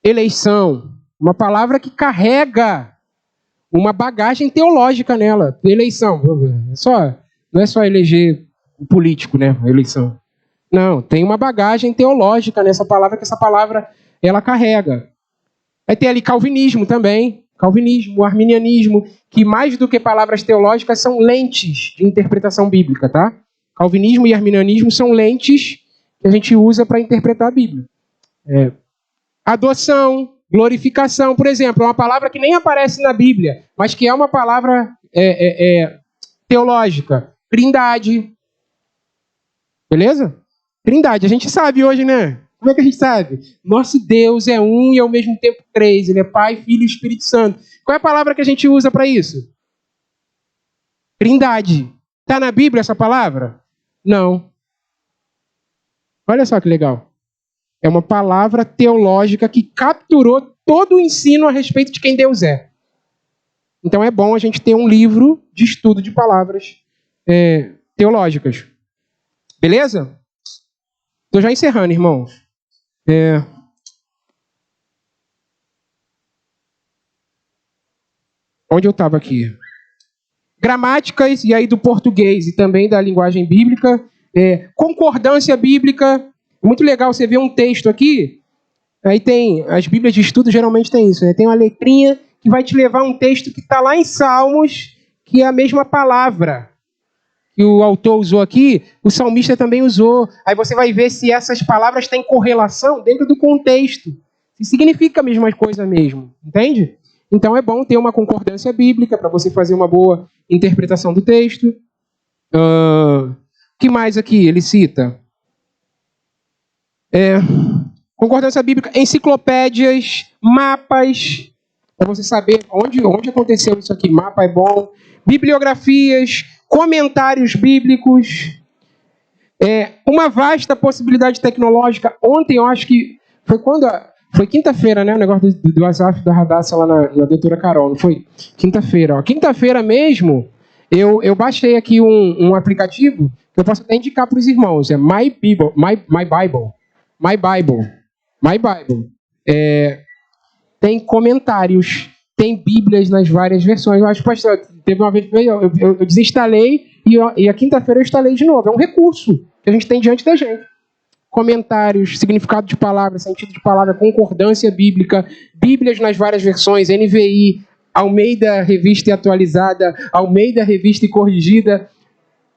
Eleição. Uma palavra que carrega uma bagagem teológica nela. Eleição. Não é só eleger o político, né? Eleição. Não, tem uma bagagem teológica nessa palavra, que essa palavra ela carrega. Vai ter ali calvinismo também. Calvinismo, arminianismo, que mais do que palavras teológicas são lentes de interpretação bíblica, tá? Calvinismo e arminianismo são lentes que a gente usa para interpretar a Bíblia. Adoção, glorificação, por exemplo, é uma palavra que nem aparece na Bíblia, mas que é uma palavra teológica. Trindade. Beleza? Trindade. A gente sabe hoje, né? Como é que a gente sabe? Nosso Deus é um e ao mesmo tempo três. Ele é Pai, Filho e Espírito Santo. Qual é a palavra que a gente usa para isso? Trindade. Está na Bíblia essa palavra? Não. Olha só que legal. É uma palavra teológica que capturou todo o ensino a respeito de quem Deus é. Então é bom a gente ter um livro de estudo de palavras teológicas. Beleza? Estou já encerrando, irmãos. Onde eu estava aqui? Gramáticas, e aí do português e também da linguagem bíblica. Concordância bíblica. Muito legal você ver um texto aqui. Aí tem, as bíblias de estudo geralmente tem isso, né? Tem uma letrinha que vai te levar a um texto que está lá em Salmos, que é a mesma palavra que o autor usou aqui, o salmista também usou. Aí você vai ver se essas palavras têm correlação dentro do contexto. Se significa a mesma coisa mesmo, entende? Então é bom ter uma concordância bíblica para você fazer uma boa interpretação do texto. O que mais aqui ele cita? Concordância bíblica, enciclopédias, mapas, para você saber onde aconteceu isso aqui. Mapa é bom. Bibliografias, comentários bíblicos, uma vasta possibilidade tecnológica. Ontem, eu acho que foi quinta-feira, né? O negócio do WhatsApp da Radassa lá na doutora Carol, não foi? Quinta-feira. Quinta-feira mesmo, eu baixei aqui um aplicativo que eu posso até indicar para os irmãos. É My Bible. Tem comentários, tem bíblias nas várias versões. Eu acho que, pastor, teve uma vez que eu desinstalei e a quinta-feira eu instalei de novo. É um recurso que a gente tem diante da gente. Comentários, significado de palavra, sentido de palavra, concordância bíblica, bíblias nas várias versões, NVI, Almeida Revista e Atualizada, Almeida Revista e Corrigida.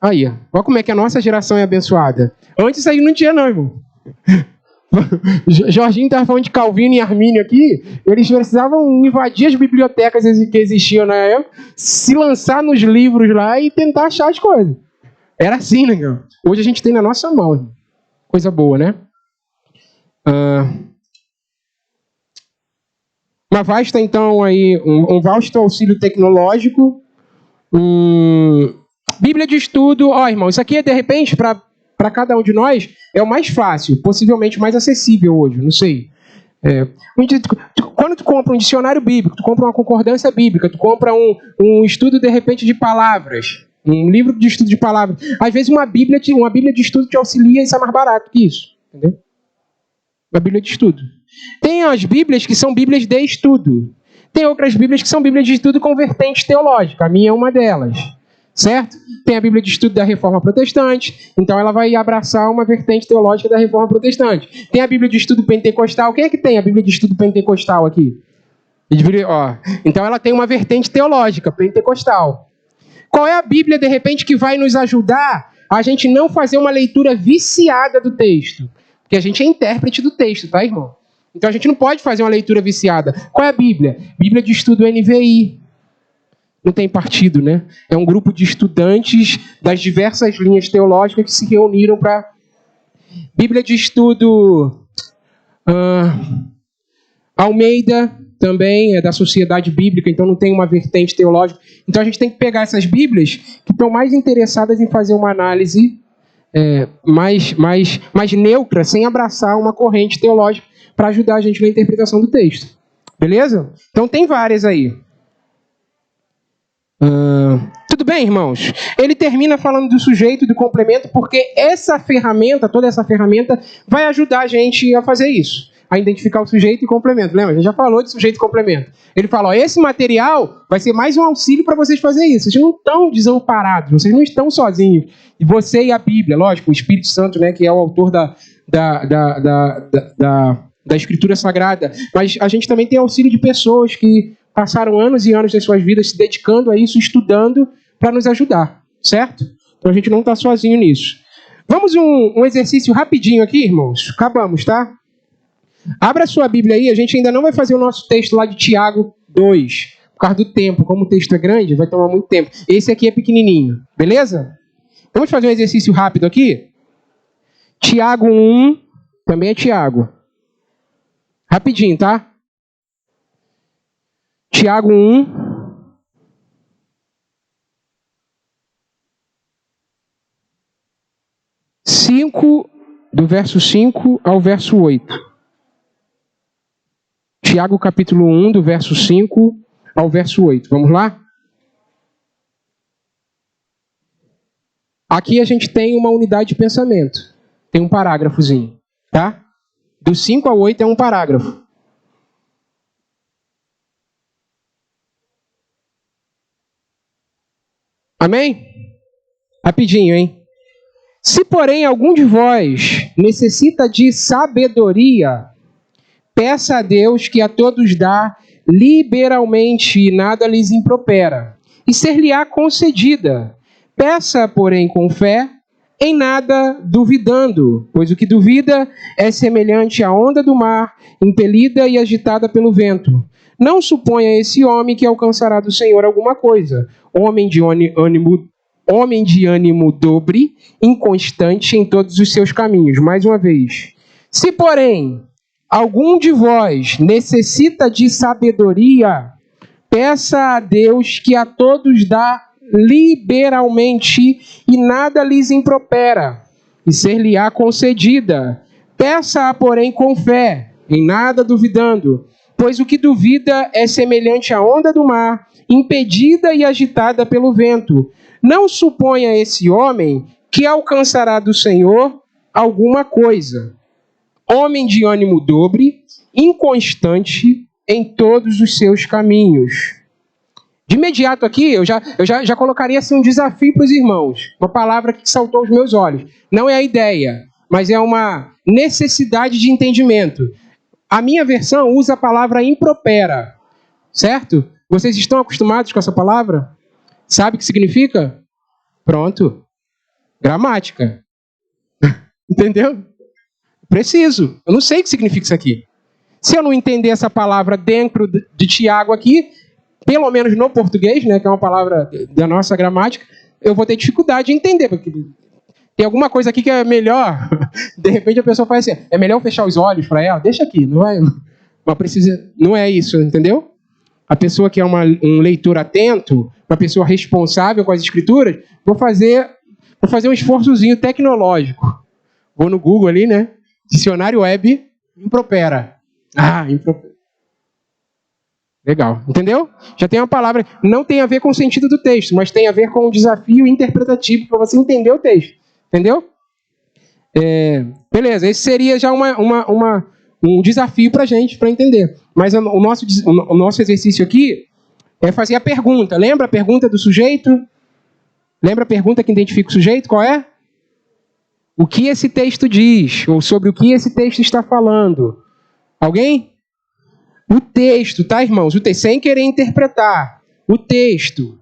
Aí, olha como é que a nossa geração é abençoada. Antes isso aí não tinha não, irmão. Jorginho estava falando de Calvino e Armínio aqui. Eles precisavam invadir as bibliotecas que existiam na época, se lançar nos livros lá e tentar achar as coisas. Era assim, né? Hoje a gente tem na nossa mão. Coisa boa, né? Uma vasta, então, aí, um vasto auxílio tecnológico. Bíblia de estudo. Irmão, isso aqui, de repente, para cada um de nós, é o mais fácil, possivelmente mais acessível hoje, não sei. Quando tu compra um dicionário bíblico, tu compra uma concordância bíblica, tu compra um estudo, de repente, de palavras, um livro de estudo de palavras. Às vezes uma Bíblia de estudo te auxilia e isso é mais barato que isso. Entendeu? Uma Bíblia de estudo. Tem as Bíblias que são Bíblias de estudo. Tem outras Bíblias que são Bíblias de estudo com vertente teológica. A minha é uma delas. certo? Tem a Bíblia de Estudo da Reforma Protestante, então ela vai abraçar uma vertente teológica da Reforma Protestante. Tem a Bíblia de Estudo Pentecostal. Quem é que tem a Bíblia de Estudo Pentecostal aqui? Então ela tem uma vertente teológica, pentecostal. Qual é a Bíblia, de repente, que vai nos ajudar a gente não fazer uma leitura viciada do texto? Porque a gente é intérprete do texto, tá, irmão? Então a gente não pode fazer uma leitura viciada. Qual é a Bíblia? Bíblia de Estudo NVI. Não tem partido, né? É um grupo de estudantes das diversas linhas teológicas que se reuniram para... Bíblia de Estudo Almeida, também é da Sociedade Bíblica, então não tem uma vertente teológica. Então a gente tem que pegar essas Bíblias que estão mais interessadas em fazer uma análise mais neutra, sem abraçar uma corrente teológica, para ajudar a gente na interpretação do texto. Beleza? Então tem várias aí. Tudo bem, irmãos? Ele termina falando do sujeito e do complemento, porque essa ferramenta, toda essa ferramenta, vai ajudar a gente a fazer isso, a identificar o sujeito e complemento. Lembra? A gente já falou de sujeito e complemento. Ele fala, ó, esse material vai ser mais um auxílio para vocês fazerem isso. Vocês não estão desamparados, vocês não estão sozinhos. E você e a Bíblia, lógico, o Espírito Santo, né, que é o autor da Escritura Sagrada. Mas a gente também tem auxílio de pessoas que passaram anos e anos das suas vidas se dedicando a isso, estudando, para nos ajudar, certo? Então a gente não está sozinho nisso. Vamos um exercício rapidinho aqui, irmãos? Acabamos, tá? Abra a sua Bíblia aí, a gente ainda não vai fazer o nosso texto lá de Tiago 2, por causa do tempo. Como o texto é grande, vai tomar muito tempo. Esse aqui é pequenininho, beleza? Vamos fazer um exercício rápido aqui? Tiago 1, também é Tiago. Rapidinho, tá? Tiago 1. Do verso 5 ao verso 8. Tiago capítulo 1, do verso 5 ao verso 8. Vamos lá? Aqui a gente tem uma unidade de pensamento. Tem um parágrafozinho, tá? Do 5 ao 8 é um parágrafo. Amém? Rapidinho, hein? Se, porém, algum de vós necessita de sabedoria, peça a Deus que a todos dá liberalmente e nada lhes impropera, e ser-lhe-á concedida. Peça, porém, com fé, em nada duvidando, pois o que duvida é semelhante à onda do mar, impelida e agitada pelo vento. Não suponha esse homem que alcançará do Senhor alguma coisa. Homem de ânimo dobre, inconstante em todos os seus caminhos. Mais uma vez. Se, porém, algum de vós necessita de sabedoria, peça a Deus que a todos dá liberalmente e nada lhes impropera, e ser-lhe-á concedida. Peça-a, porém, com fé, em nada duvidando, pois o que duvida é semelhante à onda do mar, impedida e agitada pelo vento. Não suponha esse homem que alcançará do Senhor alguma coisa. Homem de ânimo dobre, inconstante em todos os seus caminhos. De imediato aqui, eu já colocaria assim, um desafio para os irmãos. Uma palavra que saltou aos meus olhos. Não é a ideia, mas é uma necessidade de entendimento. A minha versão usa a palavra impropera. Certo? Vocês estão acostumados com essa palavra? Sabe o que significa? Pronto. Gramática. Entendeu? Preciso. Eu não sei o que significa isso aqui. Se eu não entender essa palavra dentro de Tiago aqui, pelo menos no português, né, que é uma palavra da nossa gramática, eu vou ter dificuldade de entender, porque tem alguma coisa aqui que é melhor. De repente a pessoa faz assim, é melhor fechar os olhos para ela, deixa aqui, não é isso, entendeu? A pessoa que é um leitor atento, uma pessoa responsável com as escrituras, vou fazer um esforçozinho tecnológico. Vou no Google ali, né? Dicionário web, impropera. Impropera. Legal, entendeu? Já tem uma palavra, não tem a ver com o sentido do texto, mas tem a ver com o desafio interpretativo para você entender o texto. Entendeu? Beleza, esse seria já um desafio para a gente, para entender. Mas o nosso exercício aqui é fazer a pergunta. Lembra a pergunta do sujeito? Lembra a pergunta que identifica o sujeito? Qual é? O que esse texto diz? Ou sobre o que esse texto está falando? Alguém? O texto, tá, irmãos? O texto, sem querer interpretar. O texto.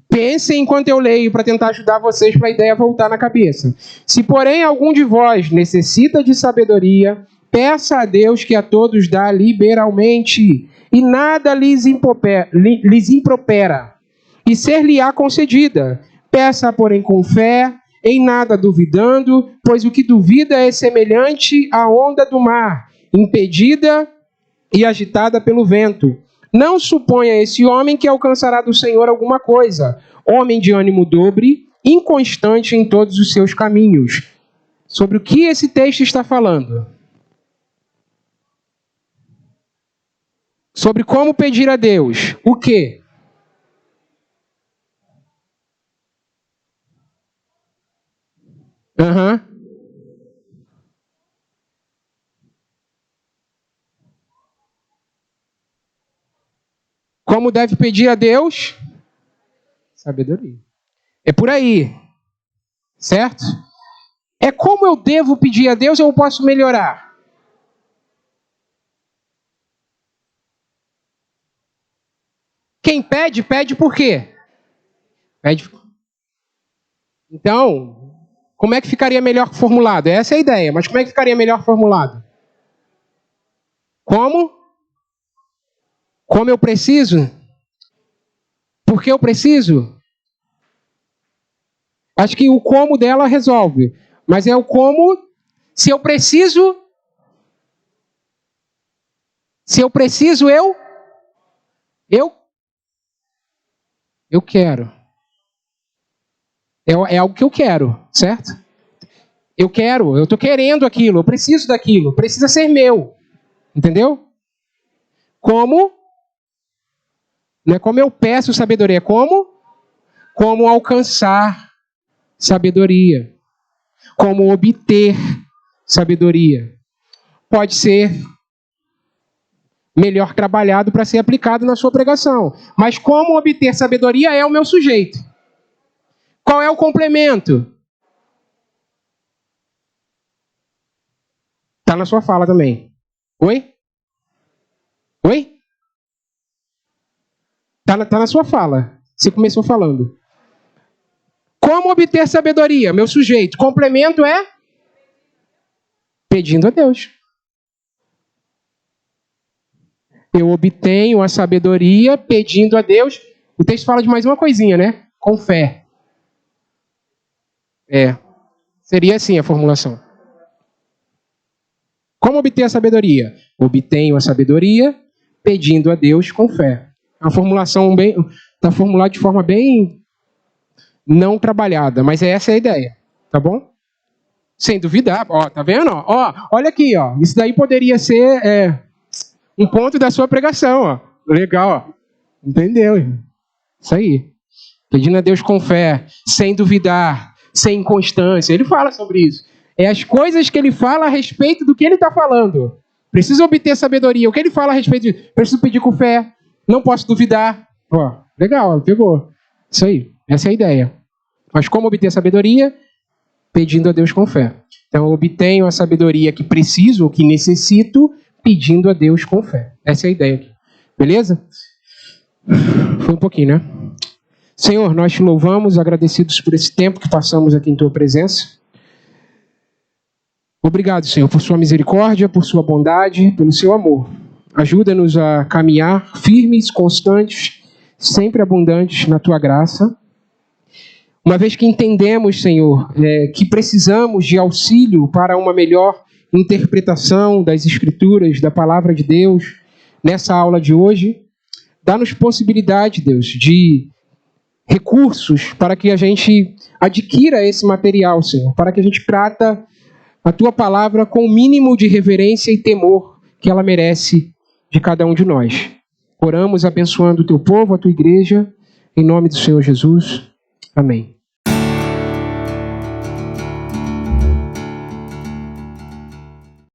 Pensem enquanto eu leio para tentar ajudar vocês para a ideia voltar na cabeça. Se, porém, algum de vós necessita de sabedoria, peça a Deus que a todos dá liberalmente, e nada lhes impropera, e ser-lhe-á concedida. Peça, porém, com fé, em nada duvidando, pois o que duvida é semelhante à onda do mar, impedida e agitada pelo vento. Não suponha esse homem que alcançará do Senhor alguma coisa. Homem de ânimo dobre, inconstante em todos os seus caminhos. Sobre o que esse texto está falando? Sobre como pedir a Deus. O quê? Como deve pedir a Deus? Sabedoria. É por aí. Certo? É como eu devo pedir a Deus ou eu posso melhorar? Quem pede, pede por quê? Pede. Então, como é que ficaria melhor formulado? Essa é a ideia, mas como é que ficaria melhor formulado? Como? Como eu preciso? Por que eu preciso? Acho que o como dela resolve. Mas é o como, se eu preciso, eu quero. É algo que eu quero, certo? Eu estou querendo aquilo, eu preciso daquilo, precisa ser meu. Entendeu? Como? Não é como eu peço sabedoria, é como alcançar sabedoria. Como obter sabedoria. Pode ser melhor trabalhado para ser aplicado na sua pregação. Mas como obter sabedoria é o meu sujeito. Qual é o complemento? Está na sua fala também. Oi? Oi? Está na sua fala. Você começou falando. Como obter sabedoria? Meu sujeito. Complemento é? Pedindo a Deus. Eu obtenho a sabedoria pedindo a Deus. O texto fala de mais uma coisinha, né? Com fé. Seria assim a formulação. Como obter a sabedoria? Obtenho a sabedoria pedindo a Deus com fé. É uma formulação bem... Está formulada de forma bem não trabalhada, mas essa é a ideia. Tá bom? Sem duvidar. Ó, tá vendo? Ó, olha aqui, ó. Isso daí poderia ser um ponto da sua pregação, ó. Legal, ó. Entendeu? Isso aí. Pedindo a Deus com fé, sem duvidar, sem inconstância. Ele fala sobre isso. É as coisas que ele fala a respeito do que ele está falando. Preciso obter sabedoria. O que ele fala a respeito disso? Preciso pedir com fé. Não posso duvidar. Ó, legal, pegou. Isso aí. Essa é a ideia. Mas como obter sabedoria? Pedindo a Deus com fé. Então, eu obtenho a sabedoria que preciso ou que necessito, pedindo a Deus com fé. Essa é a ideia aqui. Beleza? Foi um pouquinho, né? Senhor, nós te louvamos, agradecidos por esse tempo que passamos aqui em tua presença. Obrigado, Senhor, por sua misericórdia, por sua bondade, pelo seu amor. Ajuda-nos a caminhar firmes, constantes, sempre abundantes na tua graça. Uma vez que entendemos, Senhor, que precisamos de auxílio para uma melhor interpretação das Escrituras, da Palavra de Deus, nessa aula de hoje, dá-nos possibilidade, Deus, de recursos para que a gente adquira esse material, Senhor, para que a gente trata a tua palavra com o mínimo de reverência e temor que ela merece de cada um de nós. Oramos abençoando o teu povo, a tua igreja, em nome do Senhor Jesus. Amém.